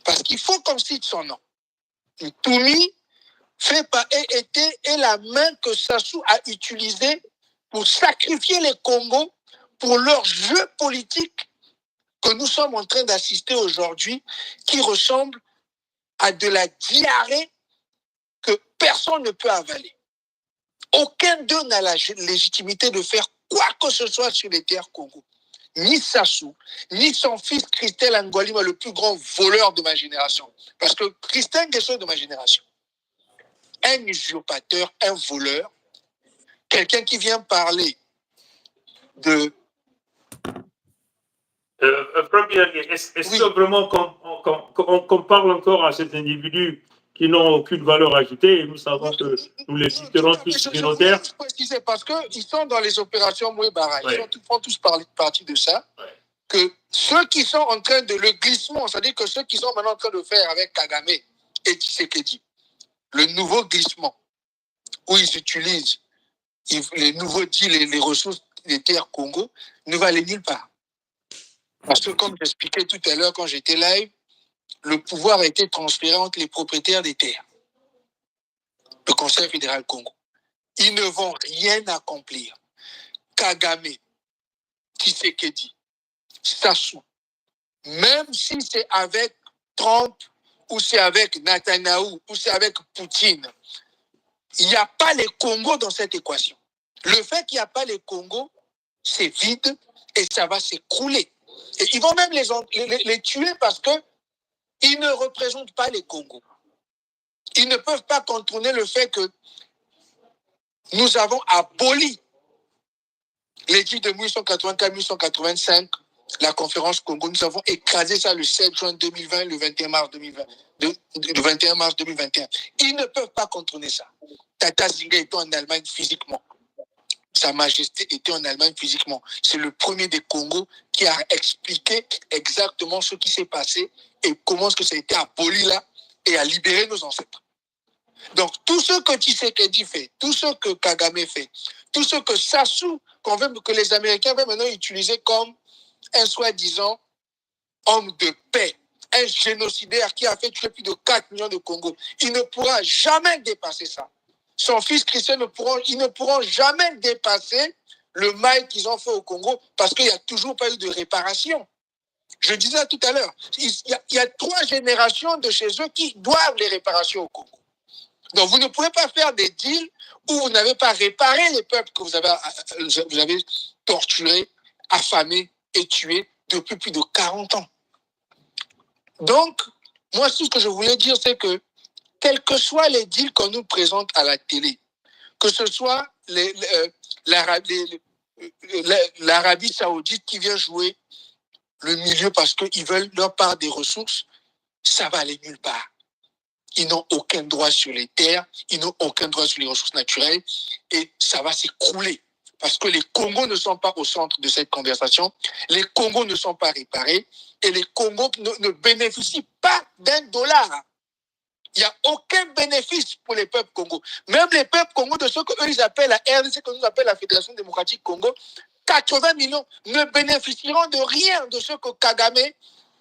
parce qu'il faut qu'on cite son nom. Ntoumi est la main que Sassou a utilisée pour sacrifier les Congos pour leur jeu politique que nous sommes en train d'assister aujourd'hui, qui ressemble à de la diarrhée que personne ne peut avaler. Aucun d'eux n'a la légitimité de faire quoi que ce soit sur les terres Congo. Ni Sassou, ni son fils Christelle Angolima, le plus grand voleur de ma génération. Parce que Christelle Nguesso de ma génération, un usurpateur, un voleur, quelqu'un qui vient parler de... Est-ce que vraiment qu'on parle encore à cet individu qui n'ont aucune valeur ajoutée. Et nous savons que nous les citerons tous communautaires. Je préciser parce qu'ils sont dans les opérations Mouébara. Ouais. Ils font tous partie de ça. Ouais. Que ceux qui sont en train de le glissement, c'est-à-dire que ceux qui sont maintenant en train de faire avec Kagame et Tshisekedi, le nouveau glissement, où ils utilisent les nouveaux deals et les ressources des terres Congo, ne va aller nulle part. Parce que comme j'expliquais tout à l'heure quand j'étais live, le pouvoir a été transféré entre les propriétaires des terres. Le Conseil fédéral Congo. Ils ne vont rien accomplir. Kagame, Tshisekedi, Sassou, même si c'est avec Trump ou c'est avec Netanyahou ou c'est avec Poutine, il n'y a pas les Congos dans cette équation. Le fait qu'il n'y a pas les Congos, c'est vide et ça va s'écrouler. Et ils vont même les tuer parce qu'ils ne représentent pas les Congos. Ils ne peuvent pas contourner le fait que nous avons aboli l'édit de 1884-1885, la conférence Congo. Nous avons écrasé ça le 7 juin 2020, le 21 mars 2020, le 21 mars 2021. Ils ne peuvent pas contourner ça. Tata Zinga était en Allemagne physiquement. Sa Majesté était en Allemagne physiquement. C'est le premier des Congos qui a expliqué exactement ce qui s'est passé et comment est-ce que ça a été aboli là et a libéré nos ancêtres. Donc, tout ce que Tshisekedi fait, tout ce que Kagame fait, tout ce que Sassou, que les Américains veulent maintenant utiliser comme un soi-disant homme de paix, un génocidaire qui a fait tuer plus de 4 millions de Congos, il ne pourra jamais dépasser ça. Son fils Christian ils ne pourront jamais dépasser le mal qu'ils ont fait au Congo parce qu'il n'y a toujours pas eu de réparation. Je disais tout à l'heure, il y a 3 générations de chez eux qui doivent les réparations au Congo. Donc, vous ne pouvez pas faire des deals où vous n'avez pas réparé les peuples que vous avez torturés, affamés et tués depuis plus de 40 ans. Donc, moi, tout ce que je voulais dire, c'est que quels que soient les deals qu'on nous présente à la télé, que ce soit l'Arabie Saoudite qui vient jouer le milieu parce qu'ils veulent leur part des ressources, ça va aller nulle part. Ils n'ont aucun droit sur les terres, ils n'ont aucun droit sur les ressources naturelles et ça va s'écrouler. Parce que les Congos ne sont pas au centre de cette conversation, les Congos ne sont pas réparés et les Congos ne bénéficient pas d'$1. Il n'y a aucun bénéfice pour les peuples Congo. Même les peuples Congo de ceux qu'eux ils appellent la RDC, que nous appelle la Fédération démocratique Congo, 80 millions ne bénéficieront de rien de ce que Kagame,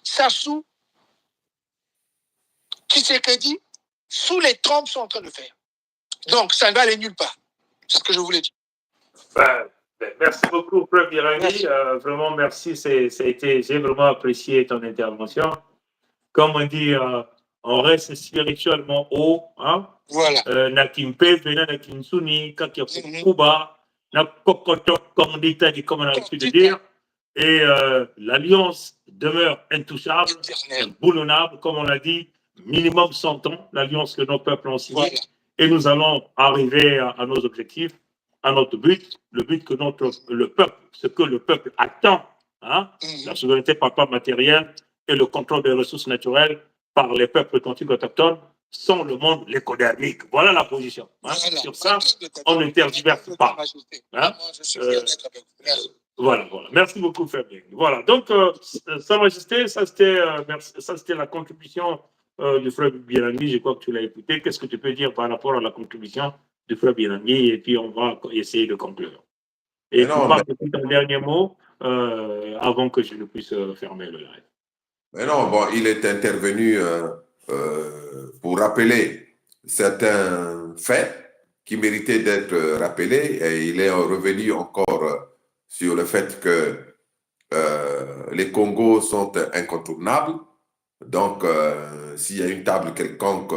Sassou, Tshisekedi, sous les Trump sont en train de faire. Donc, ça ne va aller nulle part. C'est ce que je voulais dire. Merci beaucoup, Frère Birani. Vraiment, merci. J'ai vraiment apprécié ton intervention. Comme on dit, on reste spirituellement haut. Hein? Voilà. Nakimpe, Nakinsuni, Kakiakuba, Nakokotok, comme on a l'habitude de dire. Et l'alliance demeure intouchable, inboulonnable, comme on l'a dit. Minimum 100 ans, l'alliance que nos peuples ont signée. Voilà. Et nous allons arriver à nos objectifs, à notre but, le but que ce que le peuple attend, hein, la souveraineté par part matérielle et le contrôle des ressources naturelles par les peuples authentiques autochtones sont le monde l'économique. Voilà la position. Hein. Voilà. Sur ça, on ne tergiverse pas. Hein. Voilà. Merci beaucoup, Fabien. Voilà. Donc, Sa Majesté, ça c'était la contribution du frère Birani. Je crois que tu l'as écouté. Qu'est-ce que tu peux dire par rapport à la contribution du frère Birani? Et puis, on va essayer de conclure. Et tu parles peut-être un dernier mot avant que je ne puisse fermer le live. Mais non, bon, il est intervenu pour rappeler certains faits qui méritaient d'être rappelés et il est revenu encore sur le fait que les Congos sont incontournables. Donc, s'il y a une table quelconque,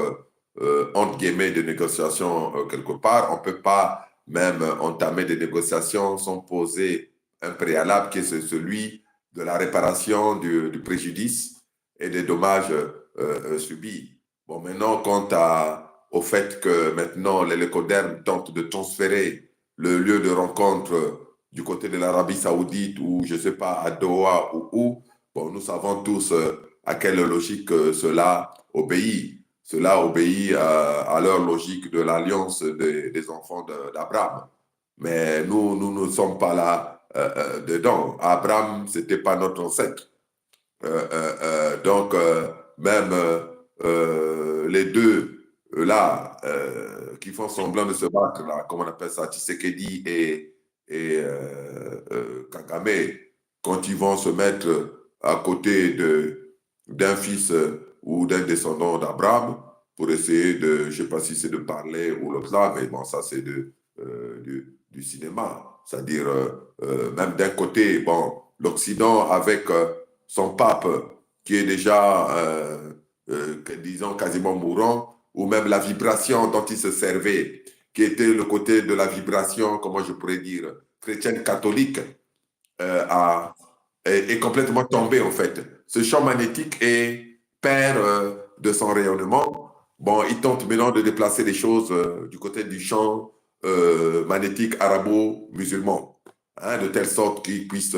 entre guillemets, de négociation quelque part, on ne peut pas même entamer des négociations sans poser un préalable qui est celui de la réparation du préjudice et des dommages subis. Bon, maintenant, quant au fait que maintenant les Lécodermes tentent de transférer le lieu de rencontre du côté de l'Arabie Saoudite ou, je ne sais pas, à Doha ou où, bon, nous savons tous à quelle logique cela obéit. cela obéit à leur logique de l'alliance des enfants d'Abraham. Mais nous ne sommes pas là dedans. Abraham, ce n'était pas notre ancêtre. Donc, même les deux là qui font semblant de se battre, là, comment on appelle ça, Tshisekedi et Kagame, quand ils vont se mettre à côté d'un fils ou d'un descendant d'Abraham pour essayer de, je ne sais pas si c'est de parler ou l'autre là, mais bon, ça c'est du cinéma. C'est-à-dire, même d'un côté, bon, l'Occident avec son pape qui est déjà, disons, quasiment mourant, ou même la vibration dont il se servait, qui était le côté de la vibration, comment je pourrais dire, chrétienne catholique, est complètement tombé en fait. Ce champ magnétique perd de son rayonnement. Bon, il tente maintenant de déplacer les choses du côté du champ magnétique arabo-musulman, hein, de telle sorte qu'il puisse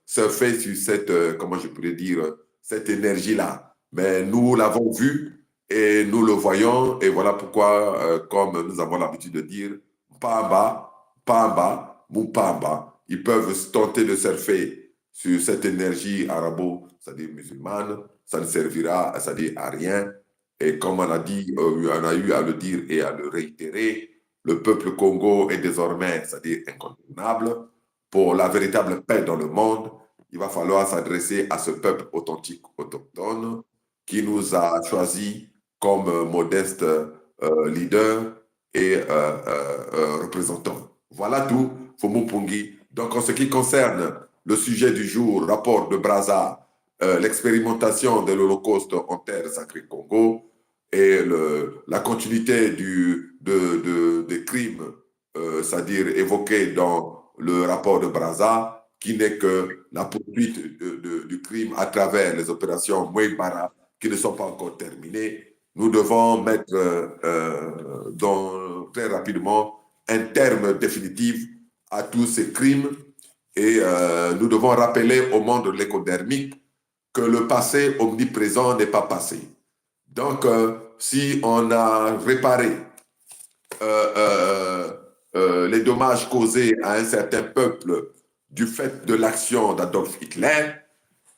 surfer sur cette, comment je pourrais dire, cette énergie-là. Mais nous l'avons vu et nous le voyons, et voilà pourquoi, comme nous avons l'habitude de dire, Pamba, Mupamba, ils peuvent tenter de surfer sur cette énergie arabo, c'est-à-dire musulmane, ça ne servira, c'est-à-dire à rien. Et comme on a dit, on a eu à le dire et à le réitérer, le peuple Congo est désormais, c'est-à-dire incontournable. Pour la véritable paix dans le monde, il va falloir s'adresser à ce peuple authentique, autochtone, qui nous a choisis comme modeste leader et représentant. Voilà tout, Fumu Pungi. Donc, en ce qui concerne le sujet du jour, rapport de Brazza, l'expérimentation de l'Holocauste en terre sacrée Congo et la continuité des crimes, c'est-à-dire évoqués dans le rapport de Brazza, qui n'est que la poursuite du crime à travers les opérations Mouébara qui ne sont pas encore terminées. Nous devons mettre très rapidement un terme définitif à tous ces crimes et nous devons rappeler au monde de l'écodermique que le passé omniprésent n'est pas passé. Donc, si on a réparé les dommages causés à un certain peuple du fait de l'action d'Adolf Hitler,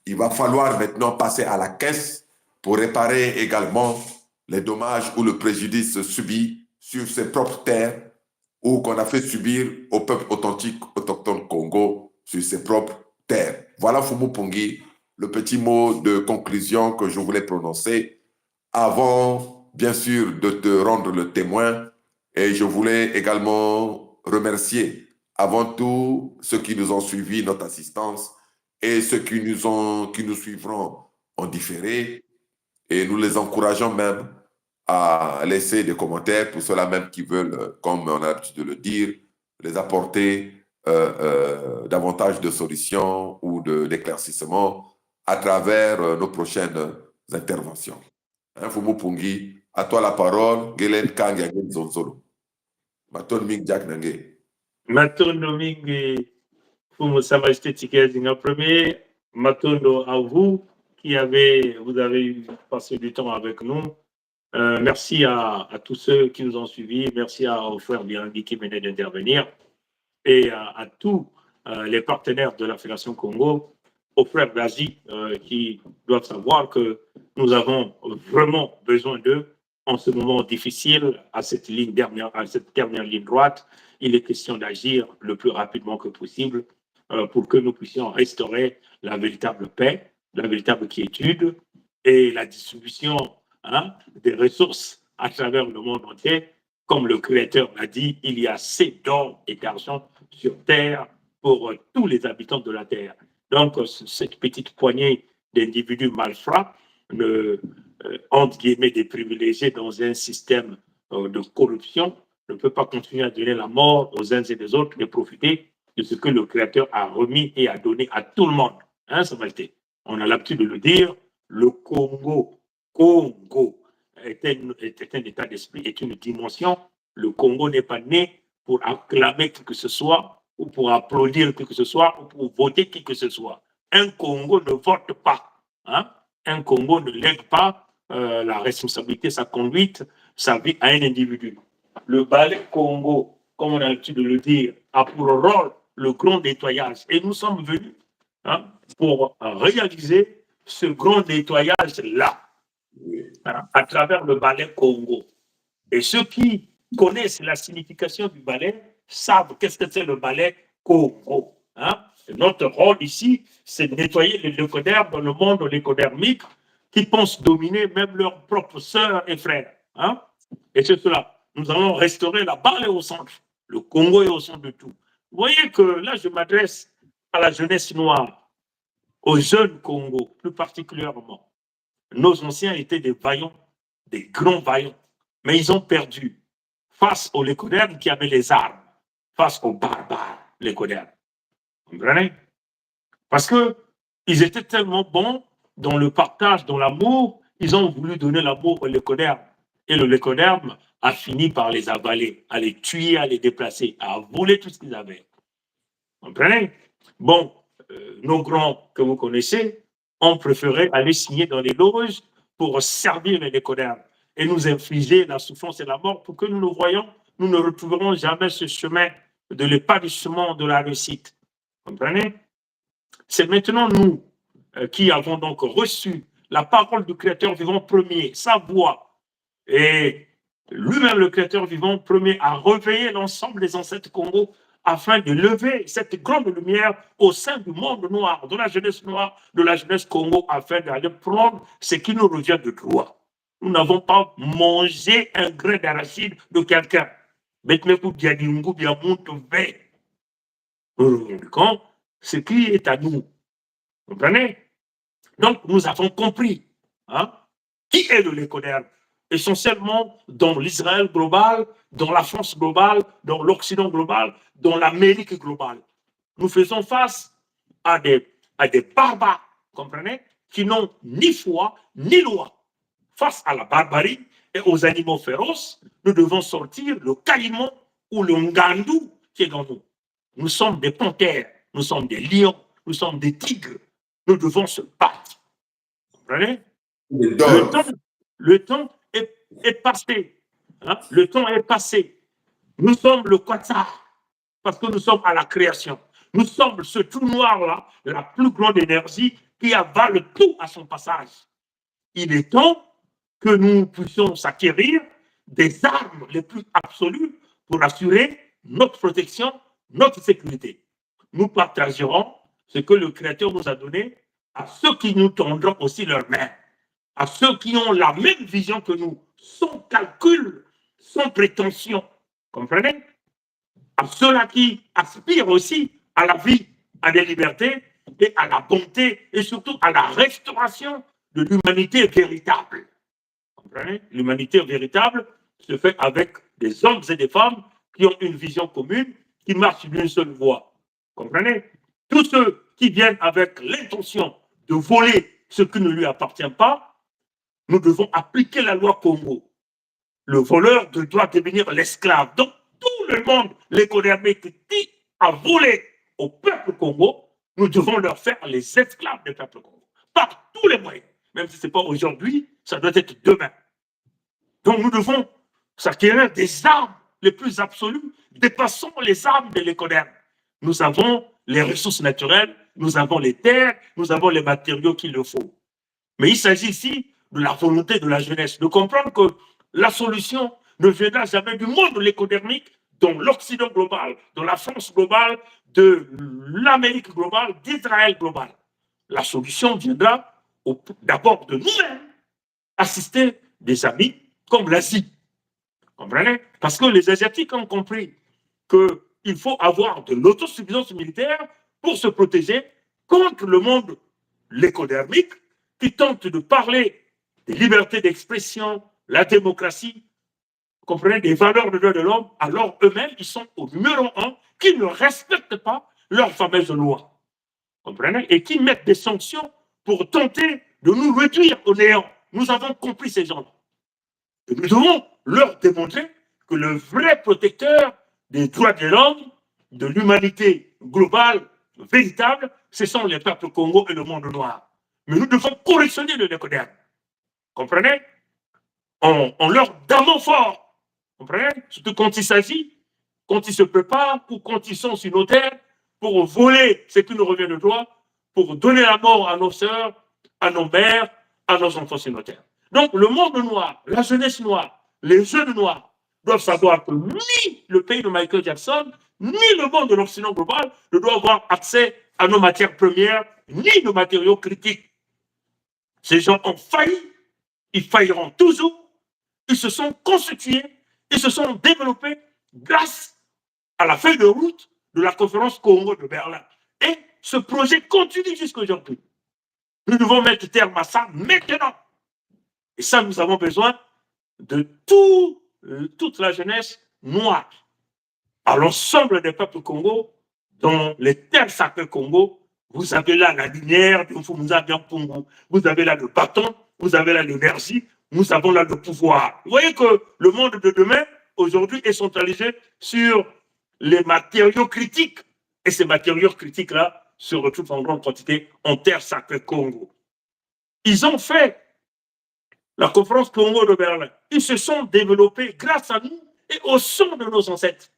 il va falloir maintenant passer à la caisse pour réparer également les dommages ou le préjudice subi sur ses propres terres ou qu'on a fait subir au peuple authentique autochtone Congo sur ses propres terres. Voilà, Fumu Pungi, le petit mot de conclusion que je voulais prononcer avant, bien sûr, de te rendre le témoin. Et je voulais également remercier avant tout ceux qui nous ont suivis, notre assistance, et ceux qui nous suivront en différé. Et nous les encourageons même à laisser des commentaires pour ceux-là même qui veulent, comme on a l'habitude de le dire, les apporter davantage de solutions ou d'éclaircissements à travers nos prochaines interventions. Fumu Pungi, à toi la parole. Gelen Kang Zonzolo. Maton Ming Jack Nange. Matondo mingi Fumu Sa Majesté Tikezinga premier, Matondo à vous vous avez passé du temps avec nous. Merci à tous ceux qui nous ont suivis. Merci au frère Birangui qui venait d'intervenir et à tous les partenaires de la Fédération Congo, aux frères d'Asie qui doivent savoir que nous avons vraiment besoin d'eux en ce moment difficile, à cette dernière ligne droite. Il est question d'agir le plus rapidement que possible pour que nous puissions restaurer la véritable paix, la véritable quiétude et la distribution des ressources à travers le monde entier. Comme le Créateur l'a dit, il y a assez d'or et d'argent sur Terre pour tous les habitants de la Terre. Donc, cette petite poignée d'individus malfrats, entre guillemets, des privilégiés dans un système de corruption, ne peut pas continuer à donner la mort aux uns et des autres et profiter de ce que le Créateur a remis et a donné à tout le monde. Hein, ça va être. On a l'habitude de le dire, le Congo est un état d'esprit, est une dimension. Le Congo n'est pas né pour acclamer qui que ce soit, ou pour applaudir qui que ce soit, ou pour voter qui que ce soit. Un Congo ne vote pas. Hein? Un Congo ne lègue pas la responsabilité, sa conduite, sa vie à un individu. Le ballet Congo, comme on a l'habitude de le dire, a pour rôle le grand nettoyage. Et nous sommes venus pour réaliser ce grand nettoyage-là à travers le ballet Congo. Et ceux qui connaissent la signification du ballet savent qu'est-ce que c'est le ballet Congo. Notre rôle ici, c'est de nettoyer les leucodermes dans le monde lécodermique qui pensent dominer même leurs propres sœurs et frères. Et c'est cela. Nous allons restaurer la balle au centre. Le Congo est au centre de tout. Vous voyez que là, je m'adresse à la jeunesse noire, aux jeunes Congo, plus particulièrement. Nos anciens étaient des vaillants, des grands vaillants, mais ils ont perdu face aux lécodermes qui avaient les armes, face aux barbares lécodermes. Vous comprenez? Parce qu'ils étaient tellement bons dans le partage, dans l'amour, ils ont voulu donner l'amour aux lécodermes. Et le lécoderme a fini par les avaler, à les tuer, à les déplacer, à voler tout ce qu'ils avaient. Vous comprenez? Bon, nos grands que vous connaissez ont préféré aller signer dans les loges pour servir les lécodermes et nous infliger la souffrance et la mort pour que nous nous voyons, nous ne retrouverons jamais ce chemin de l'épanouissement de la réussite. Vous comprenez? C'est maintenant nous qui avons donc reçu la parole du Créateur vivant premier, sa voix, et lui-même, le Créateur vivant premier, a réveillé l'ensemble des ancêtres Congo afin de lever cette grande lumière au sein du monde noir, de la jeunesse noire, de la jeunesse Congo, afin d'aller prendre ce qui nous revient de droit. Nous n'avons pas mangé un grain d'arachide de quelqu'un. Ce qui est à nous. Vous comprenez? Donc, nous avons compris qui est le lécoderme. Essentiellement dans l'Israël global, dans la France globale, dans l'Occident global, dans l'Amérique globale. Nous faisons face à des barbares, comprenez, qui n'ont ni foi, ni loi. Face à la barbarie et aux animaux féroces, nous devons sortir le caïman ou le ngandou qui est dans nous. Nous sommes des panthères, nous sommes des lions, nous sommes des tigres. Nous devons se battre. Vous comprenez? Le temps est passé. Le temps est passé. Nous sommes le quatsar, parce que nous sommes à la création. Nous sommes ce trou noir-là, la plus grande énergie qui avale tout à son passage. Il est temps que nous puissions s'acquérir des armes les plus absolues pour assurer notre protection, notre sécurité. Nous partagerons ce que le Créateur nous a donné à ceux qui nous tendront aussi leurs mains, à ceux qui ont la même vision que nous, sans calcul, sans prétention. Comprenez? À ceux-là qui aspirent aussi à la vie, à la liberté et à la bonté et surtout à la restauration de l'humanité véritable. Comprenez? L'humanité véritable se fait avec des hommes et des femmes qui ont une vision commune, qui marchent d'une seule voie. Comprenez? Tous ceux qui viennent avec l'intention de voler ce qui ne lui appartient pas, nous devons appliquer la loi Congo. Le voleur doit devenir l'esclave. Donc, tout le monde, l'économie qui a volé au peuple Congo, nous devons leur faire les esclaves du peuple Congo. Par tous les moyens. Même si ce n'est pas aujourd'hui, ça doit être demain. Donc, nous devons s'acquérir des armes les plus absolues, dépassant les armes de l'économie. Nous avons les ressources naturelles, nous avons les terres, nous avons les matériaux qu'il le faut. Mais il s'agit ici de la volonté de la jeunesse, de comprendre que la solution ne viendra jamais du monde lécodermique, dans l'Occident global, dans la France globale, de l'Amérique globale, d'Israël global. La solution viendra d'abord de nous-mêmes, assister des amis comme l'Asie. Comprenez? Parce que les Asiatiques ont compris qu'il faut avoir de l'autosuffisance militaire pour se protéger contre le monde lécodermique qui tente de parler des libertés d'expression, la démocratie, vous comprenez, des valeurs de droits de l'homme, alors eux-mêmes, ils sont au numéro 1, qui ne respectent pas leurs fameuses lois. Vous comprenez? Et qui mettent des sanctions pour tenter de nous réduire au néant. Nous avons compris ces gens-là. Et nous devons leur démontrer que le vrai protecteur des droits de l'homme, de l'humanité globale, véritable, ce sont les peuples Congo et le monde noir. Mais nous devons correctionner le décoderme. Comprenez? On leur damant fort. Comprenez? Surtout quand il s'agit, quand ils se préparent ou quand ils sont sur nos terres pour voler ce qui nous revient de droit, pour donner la mort à nos sœurs, à nos mères, à nos enfants sur nos terres. Donc, le monde noir, la jeunesse noire, les jeunes noirs doivent savoir que ni le pays de Michael Jackson, ni le monde de l'Occident global ne doit avoir accès à nos matières premières, ni nos matériaux critiques. Ces gens ont failli, ils failliront toujours, ils se sont constitués, ils se sont développés grâce à la feuille de route de la conférence Congo de Berlin. Et ce projet continue jusqu'à aujourd'hui. Nous devons mettre terme à ça maintenant. Et ça, nous avons besoin de toute la jeunesse noire, à l'ensemble des peuples Congo, dans les terres sacrées Congo. Vous avez là la lumière de Mfumuza Congo, vous avez là le bâton, vous avez là l'énergie, nous avons là le pouvoir. Vous voyez que le monde de demain, aujourd'hui, est centralisé sur les matériaux critiques. Et ces matériaux critiques-là se retrouvent en grande quantité en terre sacrée Congo. Ils ont fait la conférence Congo de Berlin. Ils se sont développés grâce à nous et au son de nos ancêtres.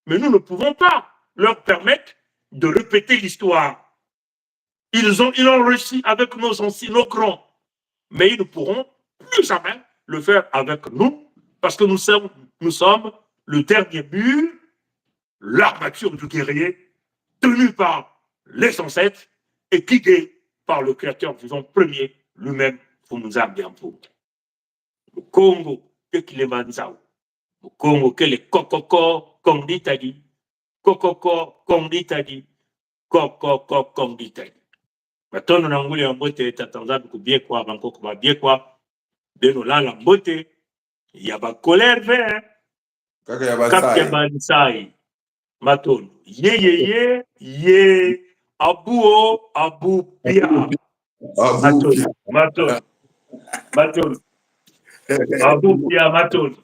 Mais nous ne pouvons pas leur permettre de répéter l'histoire. Ils ont réussi avec nos anciens, nos grands. Mais ils ne pourront plus jamais le faire avec nous parce que nous sommes le dernier mur, l'armature du guerrier, tenu par les ancêtres et guidé par le créateur vivant premier, lui-même, Mfumuza Biampo. Le Congo, qu'il est Manzao. Le Congo, qu'il est Kokoko, comme dit Tadi. Kokoko, comme dit Tadi. Kokoko, comme dit Tadi. Maintenant, nous avons eu un beauté, t'attendons que bien quoi, avant qu'on va bien quoi. De nous là, la beauté, il y a pas colère vert. Kapkebansai. Maton. Ye. Abu Pia. Maton. Abu Pia, Maton.